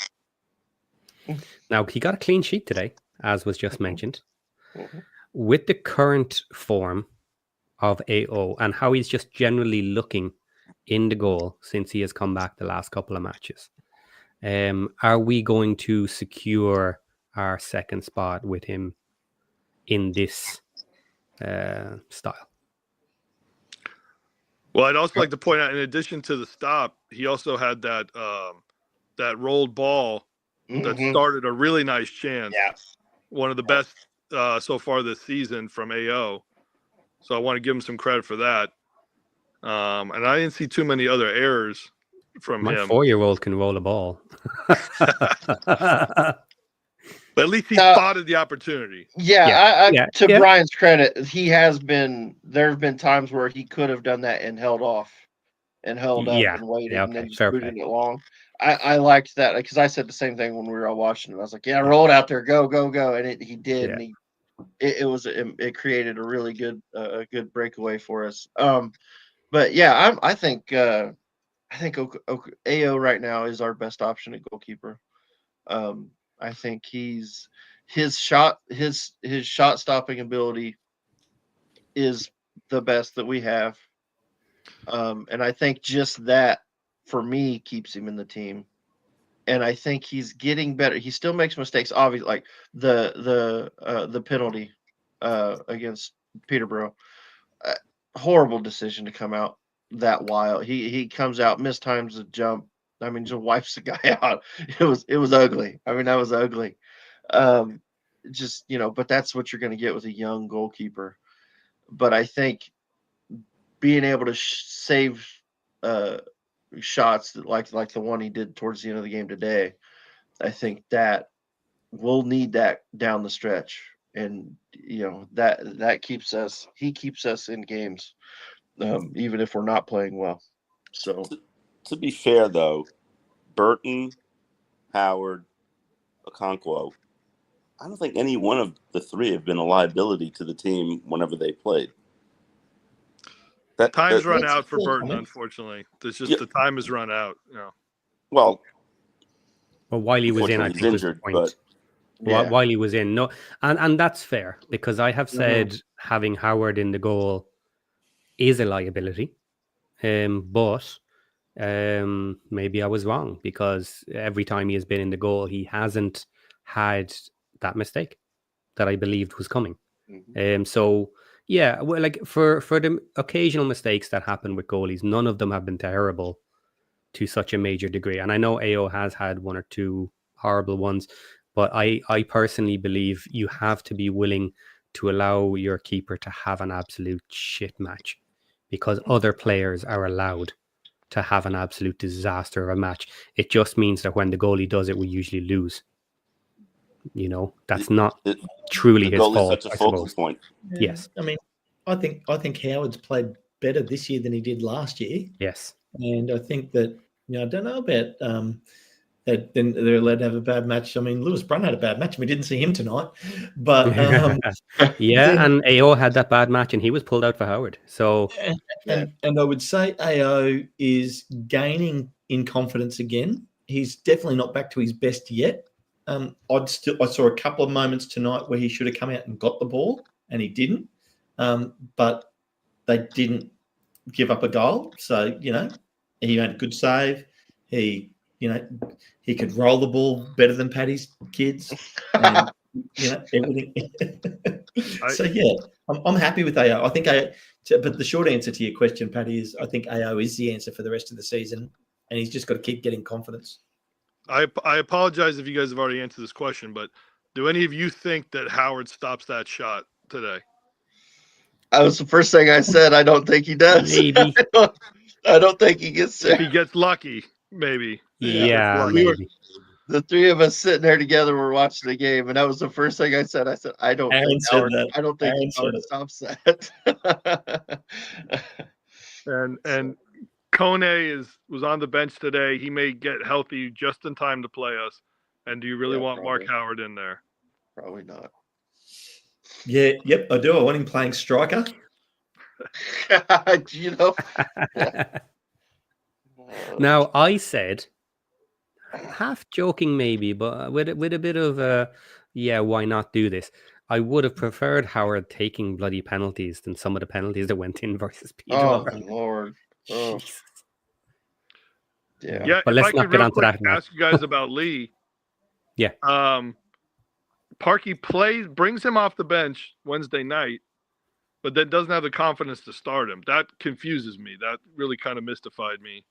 Now, he got a clean sheet today, as was just mentioned. With the current form of AO and how he's just generally looking in the goal since he has come back the last couple of matches, are we going to secure our second spot with him in this style? Well, I'd also like to point out, in addition to the stop, he also had that rolled ball that started a really nice chance. Yeah. One of the best so far this season from AO. So I want to give him some credit for that. And I didn't see too many other errors from him. My 4-year-old can roll a ball. But at least he spotted the opportunity. To Brian's credit, there have been times where he could have done that and held off and held up and waited and then just booted it long. I liked that because I said the same thing when we were all watching it. I was like, roll it out there, go, go, go. And he did. And it created a really good breakaway for us. But yeah, I think AO right now is our best option at goalkeeper. I think his shot stopping ability is the best that we have. And I think just that for me keeps him in the team. And I think he's getting better. He still makes mistakes, obviously, like the penalty against Peterborough. Horrible decision to come out that wild. He comes out, mistimes the jump. I mean, just wipes the guy out. It was ugly. I mean, that was ugly. But that's what you're going to get with a young goalkeeper. But I think being able to save shots like the one he did towards the end of the game today, I think that we'll need that down the stretch. And that keeps us in games, even if we're not playing well. So to be fair, though, Burton, Howard, Okonkwo, I don't think any one of the three have been a liability to the team whenever they played. Time's run out for Burton, unfortunately. It's just the time has run out. Well, while he was in, I think injured, was the point. While he was in, no, and that's fair, because I have said having Howard in the goal is a liability, but maybe I was wrong, because every time he has been in the goal, he hasn't had that mistake that I believed was coming. So yeah, well, like for the occasional mistakes that happen with goalies, none of them have been terrible to such a major degree. And I know AO has had one or two horrible ones, but I personally believe you have to be willing to allow your keeper to have an absolute shit match, because other players are allowed to have an absolute disaster of a match. It just means that when the goalie does it, we usually lose. That's not truly his fault, such a focal point. Yes. I mean, I think Howard's played better this year than he did last year. Yes. And I think that, I don't know about that they're allowed to have a bad match. I mean, Lewis Brun had a bad match, and we didn't see him tonight. But and AO had that bad match, and he was pulled out for Howard. So and I would say AO is gaining in confidence again. He's definitely not back to his best yet. I saw a couple of moments tonight where he should have come out and got the ball, and he didn't. But they didn't give up a goal. So, he made a good save. He could roll the ball better than Paddy's kids. And, everything. So, yeah, I'm happy with AO. I think but the short answer to your question, Paddy, is I think AO is the answer for the rest of the season, and he's just got to keep getting confidence. I apologize if you guys have already answered this question, but do any of you think that Howard stops that shot today? That was the first thing I said. I don't think he does. Maybe. I don't think he gets there. If he gets lucky, maybe. Yeah, maybe. The three of us sitting there together were watching the game, and that was the first thing I said. I said, I don't think Howard stops that. and Kone was on the bench today. He may get healthy just in time to play us. And do you really want Mark Howard in there? Probably not. Yeah, yep, I do. I want him playing striker. Now, I said, half joking maybe, but with a bit of why not do this? I would have preferred Howard taking bloody penalties than some of the penalties that went in versus Peterborough. Oh, Lord. Oh. Jesus. Yeah, but let's not get onto that. Ask you guys about Lee. Yeah. Parkey brings him off the bench Wednesday night, but then doesn't have the confidence to start him. That confuses me. That really kind of mystified me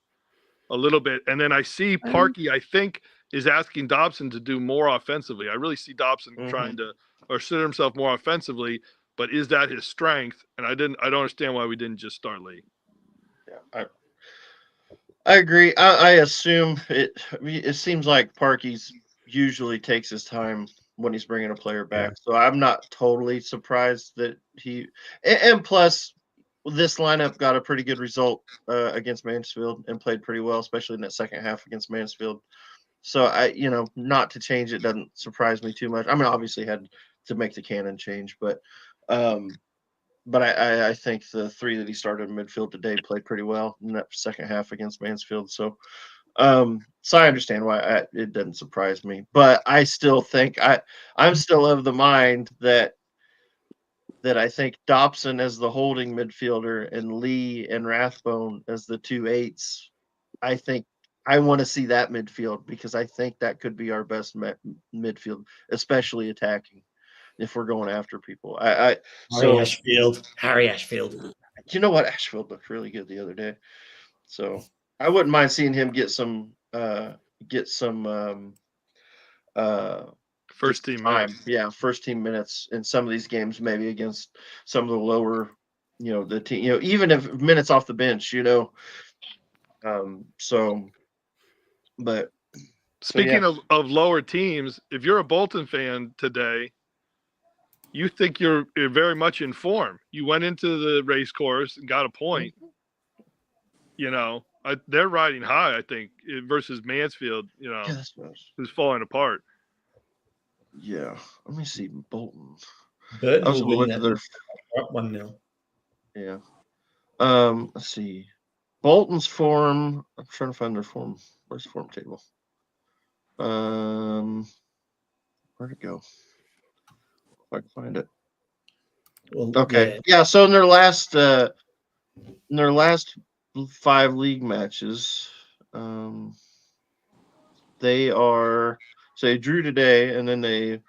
a little bit. And then I see Parkey, I think, is asking Dobson to do more offensively. I really see Dobson trying to assert himself more offensively, but is that his strength? And I don't understand why we didn't just start Lee. Yeah, I agree. I assume it. I mean, it seems like Parkey's usually takes his time when he's bringing a player back. So I'm not totally surprised that he. And plus, this lineup got a pretty good result against Mansfield and played pretty well, especially in that second half against Mansfield. So not to change it doesn't surprise me too much. I mean, obviously had to make the cannon change, but I think the three that he started in midfield today played pretty well in that second half against Mansfield. So I understand why it doesn't surprise me, but I still think I'm still of the mind that I think Dobson as the holding midfielder and Lee and Rathbone as the 2/8s. I think I want to see that midfield, because I think that could be our best midfield, especially attacking, if we're going after people. Harry Ashfield. You know what? Ashfield looked really good the other day. So I wouldn't mind seeing him get some first team time. minutes. Yeah, first team minutes in some of these games, maybe against some of the lower, the team, even if minutes off the bench, but speaking of lower teams, if you're a Bolton fan today, you think you're very much in form. You went into the race course and got a point. They're riding high, I think, versus Mansfield, who's falling apart. Yeah. Let me see. Bolton. Burton will win that 1-0. Yeah. Let's see. Bolton's form. I'm trying to find their form. Where's the form table? Where'd it go? If I can find it. Well, okay. Yeah. So in their last 5 league matches, they drew today, and then they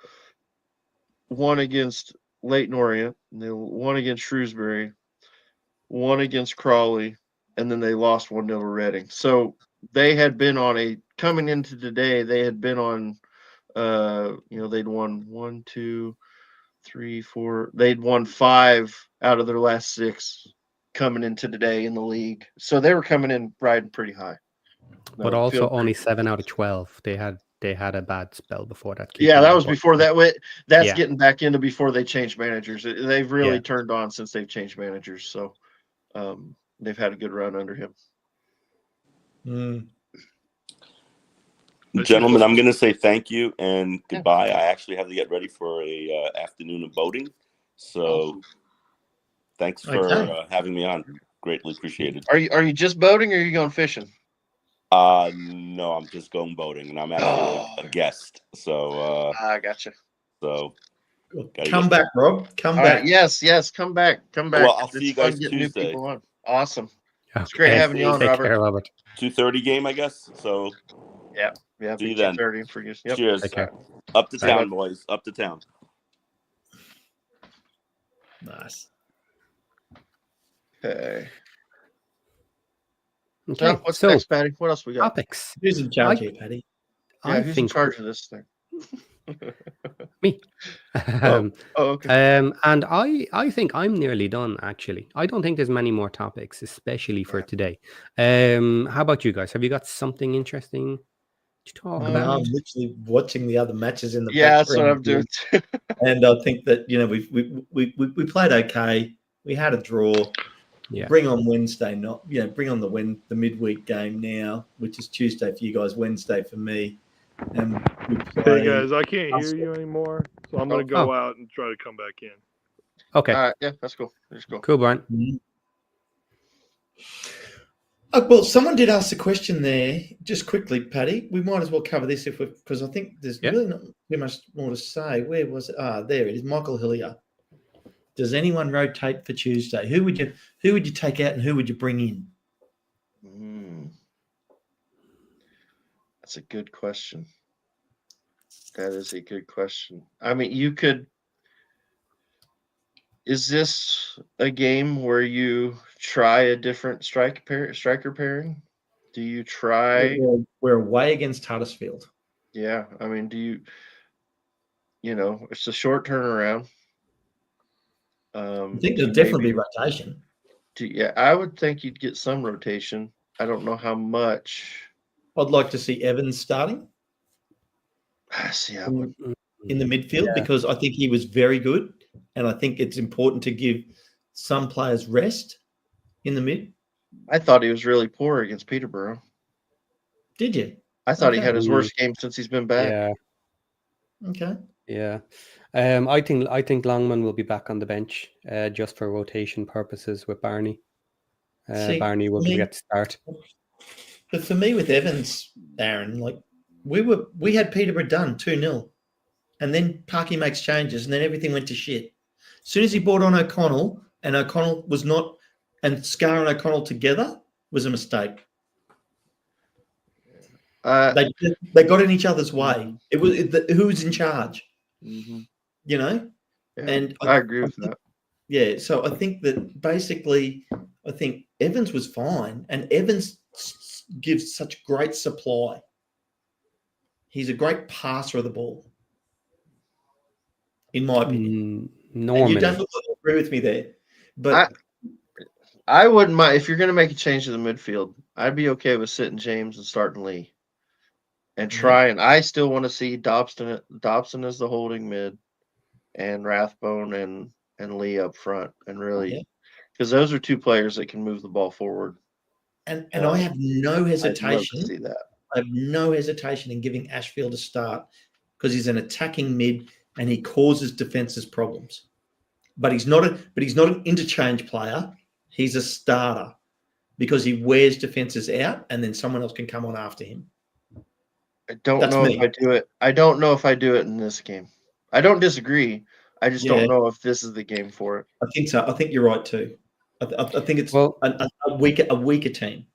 won against Leyton Orient, and they won against Shrewsbury, won against Crawley, and then they lost 1-0 to Reading. So they had been coming into today, they had been on, they'd won 1, 2, 3, 4. They'd won 5 out of their last 6 coming into today in the league. So they were coming in riding pretty high. But also only 7 out of 12. They had a bad spell before that. Yeah, that was before that. That's getting back into before they changed managers. They've really turned on since they've changed managers. So they've had a good run under him. Gentlemen, I'm going to say thank you and goodbye. I actually have to get ready for a afternoon of boating. So thanks for having me on. Greatly appreciated. Are you just boating, or are you going fishing? No, I'm just going boating, and I'm actually a guest. So I gotcha. So come back, Rob. Come back. Right, yes, come back. Well, I'll see you guys Tuesday. Awesome. Okay. It's great having you on, Robert. Care, Robert. 2:30 game, I guess. So yeah. See you then. 2:30 for you. Yep. Cheers. Up to town, boys. Up to town. Nice. Okay. Okay. What's next, Patty? What else we got? Topics. Who's in charge here, Patty? Who's in charge of this thing? Me. Okay. And I think I'm nearly done, actually. I don't think there's many more topics, especially for today. How about you guys? Have you got something interesting to talk about? I'm literally watching the other matches in the that's what I'm doing. And I think that we played okay. We had a draw. Yeah. Bring on Wednesday, bring on the midweek game now, which is Tuesday for you guys, Wednesday for me. And hey guys, I can't hear you anymore, so I'm going to go out and try to come back in. Okay. All right. Yeah, that's cool. Let's go. Cool, Brian. Mm-hmm. Well, someone did ask a question there. Just quickly, Paddy, we might as well cover this because I think there's really not too much more to say. Where was it? There it is. Michael Hillier. Does anyone rotate for Tuesday? Who would you take out and who would you bring in? That's a good question. That is a good question. I mean, you could. Is this a game where you try a different striker pairing? Do you try? We're away against Huddersfield. Yeah, I mean, do you? It's a short turnaround. I think there'll definitely be rotation. I would think you'd get some rotation. I don't know how much. I'd like to see Evans starting. I would. In the midfield because I think he was very good, and I think it's important to give some players rest in the mid. I thought he was really poor against Peterborough. Did you? I thought he had his worst game since he's been back. Yeah. Okay. Yeah. I think Longman will be back on the bench just for rotation purposes with Barney. Barney will get to start. But for me with Evans, Aaron, we had Peterborough done 2-0. And then Parky makes changes, and then everything went to shit. As soon as he brought on O'Connell, and O'Connell was not, and Scar and O'Connell together was a mistake. They got in each other's way. It was who was in charge, And I agree with that. Yeah, so I think that basically, I think Evans was fine, and Evans gives such great supply. He's a great passer of the ball. In my opinion, Norman, you don't agree with me there, but I wouldn't mind if you're going to make a change to the midfield. I'd be okay with sitting James and starting Lee, and trying. I still want to see Dobson as the holding mid, and Rathbone and Lee up front, and really, because those are two players that can move the ball forward. And I have no hesitation. I'd love to see that. I have no hesitation in giving Ashfield a start because he's an attacking mid. And he causes defenses problems, but he's not an interchange player. He's a starter because he wears defenses out, and then someone else can come on after him. I don't know if I do it. I don't know if I do it in this game. I don't disagree. I just don't know if this is the game for it. I think so. I think you're right too. I think it's a weaker team.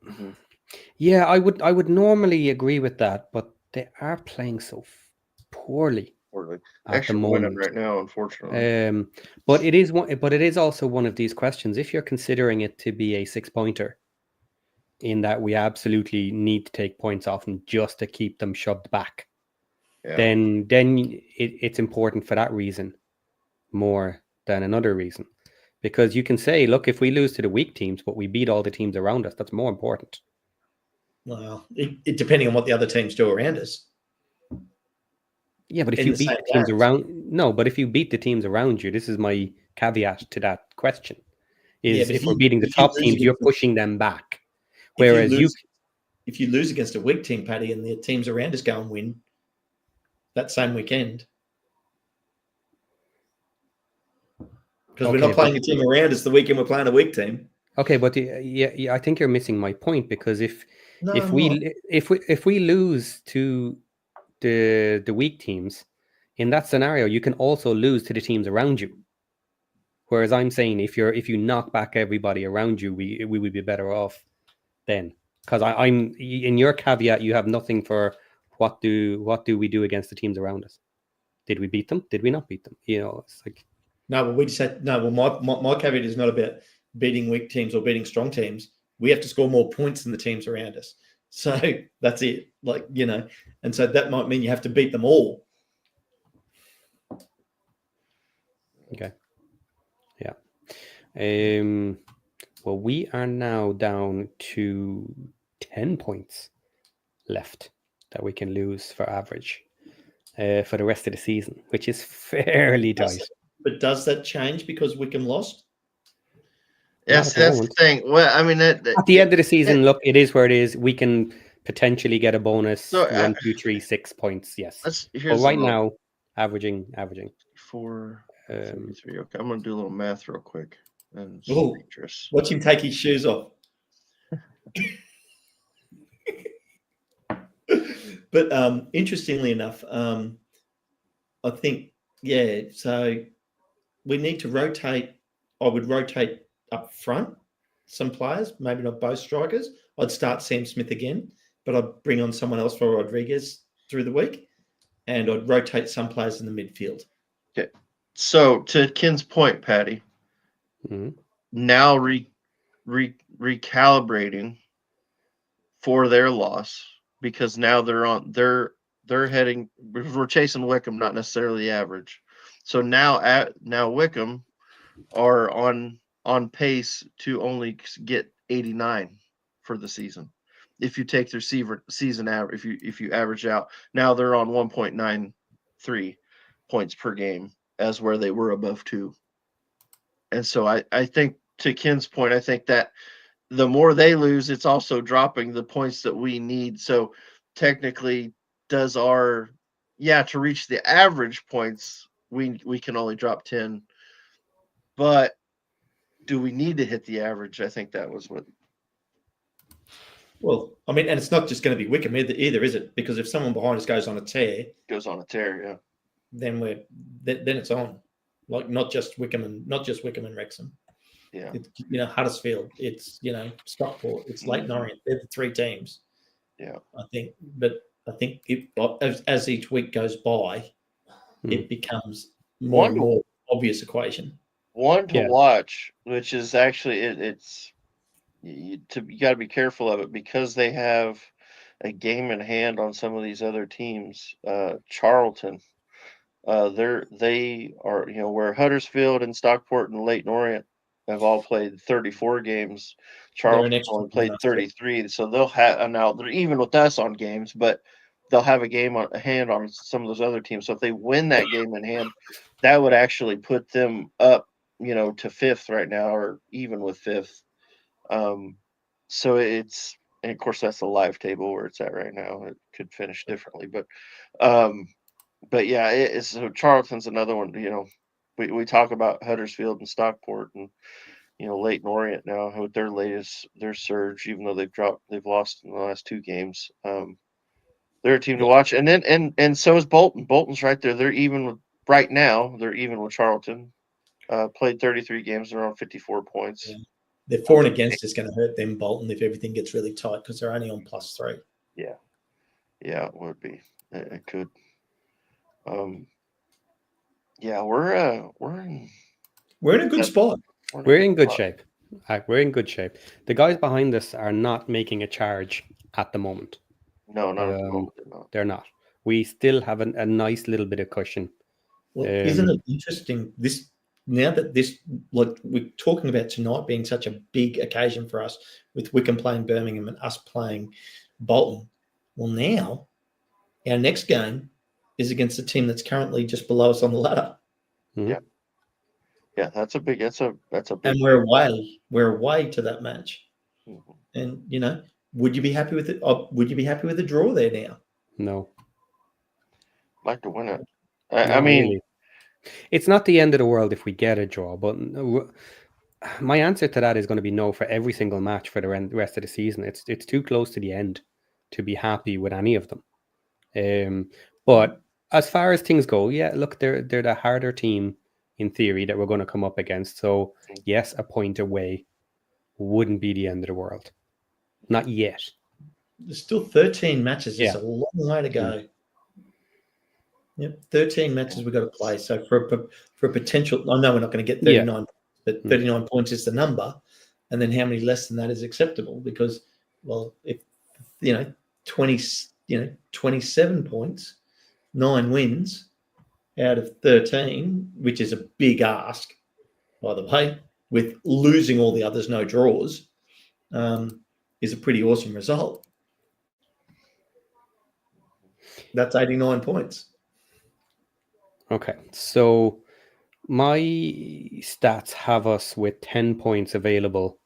Mm-hmm. Yeah, I would normally agree with that, but they are playing so poorly at the moment right now, unfortunately. But it is also one of these questions. If you're considering it to be a 6-pointer, in that we absolutely need to take points off them just to keep them shoved back, then it's important for that reason more than another reason. Because you can say, look, if we lose to the weak teams, but we beat all the teams around us, that's more important. Well, it depending on what the other teams do around us. Yeah, but if you beat the teams if you beat the teams around you, this is my caveat to that question, is if we're beating the top teams, you're pushing them back. Whereas if you lose against a weak team, Paddy, and the teams around us go and win that same weekend, because we're not playing the team around us the weekend we're playing a weak team. Okay, but I think you're missing my point, because if we lose to the weak teams, in that scenario, you can also lose to the teams around you. Whereas I'm saying if you knock back everybody around you, we would be better off then. Because I'm in your caveat, you have nothing for what do we do against the teams around us? Did we beat them? Did we not beat them? It's like no, but we just said no. Well, my caveat is not about beating weak teams or beating strong teams. We have to score more points than the teams around us. So that's it. And so that might mean you have to beat them all. Okay. Yeah. Well, we are now down to 10 points left that we can lose for average for the rest of the season, which is fairly tight. But does that change because Wickham lost? Yes, that's the thing. Well, I mean, at the end of the season, look, it is where it is. We can potentially get a bonus 1, 2, 3, 6 points. Yes. But right now, averaging 4, 3. Okay, I'm gonna do a little math real quick. And watch him take his shoes off. But interestingly enough, I think so we need to rotate. I would rotate up front some players, maybe not both strikers. I'd start Sam Smith again, but I'd bring on someone else for Rodriguez through the week, and I'd rotate some players in the midfield. Okay. So to Ken's point, Paddy, now recalibrating for their loss, because now they're heading. We're chasing Wickham, not necessarily the average. So now Wickham are on pace to only get 89 for the season. If you take their season average, if you average out, now they're on 1.93 points per game, as where they were above 2. And so I think, to Ken's point, I think that the more they lose, it's also dropping the points that we need. So technically, to reach the average points, we can only drop 10. But do we need to hit the average? I think that was what. Well, I mean, and it's not just going to be Wickham either, is it? Because if someone behind us goes on a tear, yeah, then it's on. Like not just Wickham and Wrexham. Yeah, it's, Huddersfield. It's Stockport. It's Leyton Orient. They're the 3 teams. Yeah, I think. But I think as each week goes by, it becomes more and more obvious equation. One to watch, which is actually you got to be careful of it, because they have a game in hand on some of these other teams. Charlton, they are where Huddersfield and Stockport and Leyton Orient have all played 34 games. Charlton's only played 33, so they'll have now they're even with us on games, but they'll have a game on hand on some of those other teams. So if they win that game in hand, that would actually put them up, to 5th right now, or even with 5th. So it's, and of course that's the live table where it's at right now. It could finish differently, but yeah, so Charlton's another one. We talk about Huddersfield and Stockport, and Leighton Orient now with their surge, even though they've lost in the last 2 games. They're a team to watch, and then and so is Bolton. Bolton's right there. They're even right now. They're even with Charlton. Played 33 games. They're on 54 points. Yeah. Their for and against is going to hurt them, Bolton, if everything gets really tight because they're only on +3. Yeah, it would be. It could. Yeah, we're in a good spot. We're in good shape. We're in good shape. The guys behind us are not making a charge at the moment. No, not at the moment. They're not. We still have a nice little bit of cushion. Well, isn't it interesting? Now that we're talking about tonight being such a big occasion for us with Wickham playing Birmingham and us playing Bolton. Well, now our next game is against a team that's currently just below us on the ladder. Mm-hmm. Yeah, that's a big. That's a big. And we're away to that match. Mm-hmm. And would you be happy with it? Would you be happy with a draw there now? No. Like to win it. I mean, really. It's not the end of the world if we get a draw, but my answer to that is going to be no for every single match for the rest of the season. It's too close to the end to be happy with any of them. But as far as things go, yeah, look, they're the harder team in theory that we're going to come up against. So yes, a point away wouldn't be the end of the world. Not yet. There's still 13 matches. There's a long way to go. Yep, 13 matches we've got to play. So for a potential, I know we're not going to get 39, but 39 points is the number. And then how many less than that is acceptable? Because, well, if 27 points, 9 wins out of 13, which is a big ask, by the way, with losing all the others, no draws, is a pretty awesome result. That's 89 points. Okay, so my stats have us with 10 points available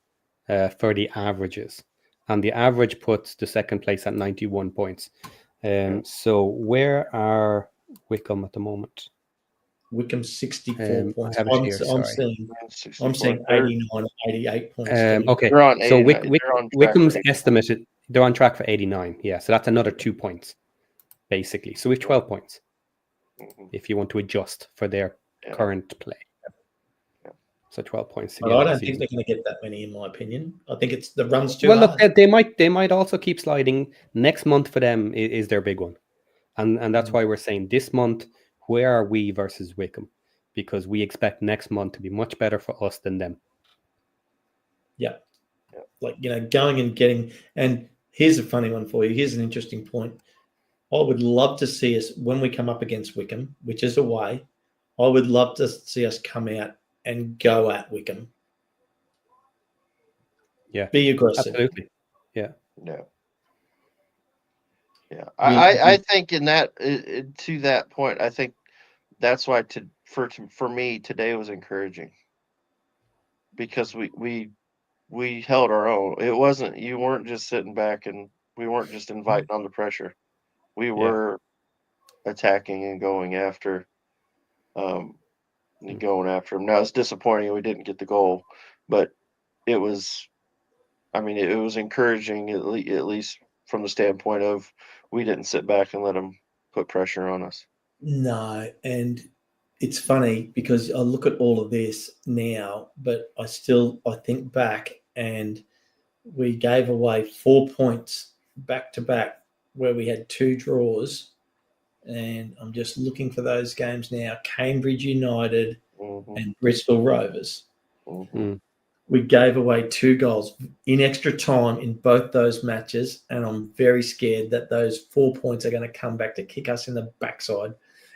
for the averages, and the average puts the second place at 91 points. So where are Wickham at the moment? Wickham 64 points. I'm saying 89 or 88 points. Okay, so Wickham's estimated they're on track for 89. Yeah, so that's another 2 points, basically. So we've 12 points. If you want to adjust for their current play. So 12 points. But I don't think they're going to get that many, in my opinion. I think it's the runs too hard. Look, they might also keep sliding. Next month for them is their big one. And that's why we're saying this month, where are we versus Wickham? Because we expect next month to be much better for us than them. Yeah. Like, going and getting, and here's a funny one for you. Here's an interesting point. I would love to see us, when we come up against Wickham, which is away, I would love to see us come out and go at Wickham. Yeah. Be aggressive. Absolutely. Yeah. No. Yeah. I think in that, to that point, I think that's why for me today was encouraging, because we held our own. It wasn't, you weren't just sitting back and we weren't just inviting on the pressure. We were attacking and going after him. Now it's disappointing we didn't get the goal, but it was encouraging at least from the standpoint of we didn't sit back and let them put pressure on us. No, and it's funny because I look at all of this now, but I think back and we gave away 4 points back to back where we had 2 draws, and I'm just looking for those games now. Cambridge United and Bristol Rovers. We gave away 2 goals in extra time in both those matches, and I'm very scared that those 4 points are going to come back to kick us in the backside.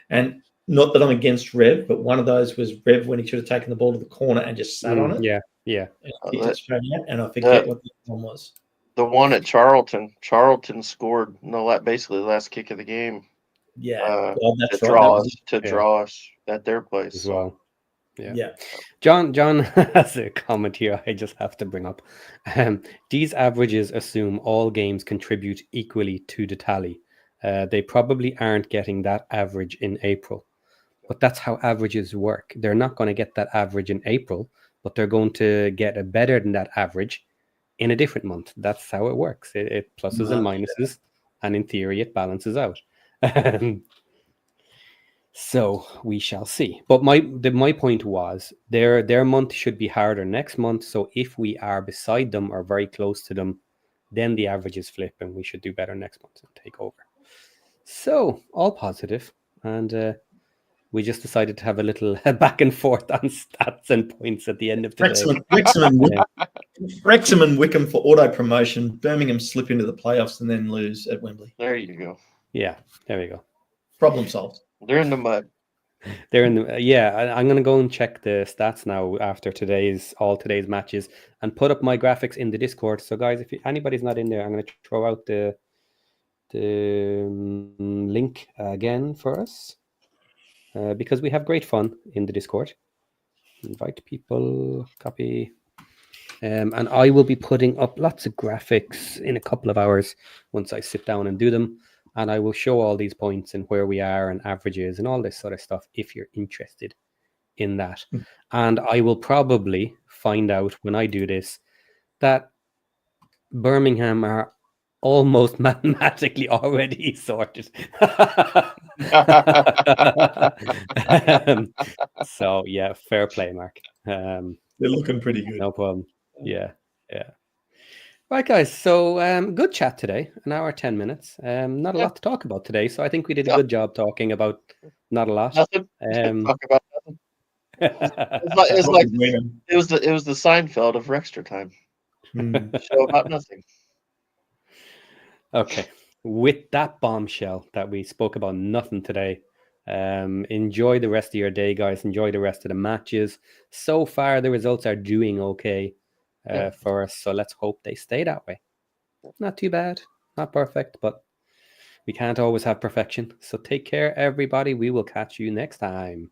And not that I'm against Rev, but one of those was Rev when he should have taken the ball to the corner and just sat on it. Yeah. And kicked it straight out, and I forget what the one was. The one at Charlton scored basically the last kick of the game. Yeah, that's to draw us at their place as well. Yeah. John has a comment here I just have to bring up. These averages assume all games contribute equally to the tally. They probably aren't getting that average in April, but that's how averages work. They're not going to get that average in April but they're going to get a better than that average in a different month. That's how it works. It pluses and minuses, and in theory, it balances out. So we shall see. But my point was their month should be harder next month. So if we are beside them or very close to them, then the averages flip and we should do better next month and take over. So all positive. And we just decided to have a little back and forth on stats and points at the end of today. Wrexham and Wickham for auto promotion. Birmingham slip into the playoffs and then lose at Wembley. There you go. Yeah, there we go. Problem solved. They're in the mud. They're in the I'm going to go and check the stats now after today's matches and put up my graphics in the Discord. So guys, if anybody's not in there, I'm going to throw out the link again for us because we have great fun in the Discord. Invite people, copy. And I will be putting up lots of graphics in a couple of hours once I sit down and do them. And I will show all these points and where we are and averages and all this sort of stuff if you're interested in that. And I will probably find out when I do this that Birmingham are almost mathematically already sorted. So, yeah, fair play, Mark. They're looking pretty good. No problem. Yeah. Right, guys. So good chat today. An hour, 10 minutes. Not a lot to talk about today. So I think we did a good job talking about not a lot. Nothing. Talk about nothing. It was the Seinfeld of WREXtra Time. Show about nothing. Okay. With that bombshell that we spoke about nothing today, enjoy the rest of your day, guys. Enjoy the rest of the matches. So far, the results are doing okay for us. So let's hope they stay that way. Not too bad. Not perfect, but we can't always have perfection. So take care, everybody. We will catch you next time.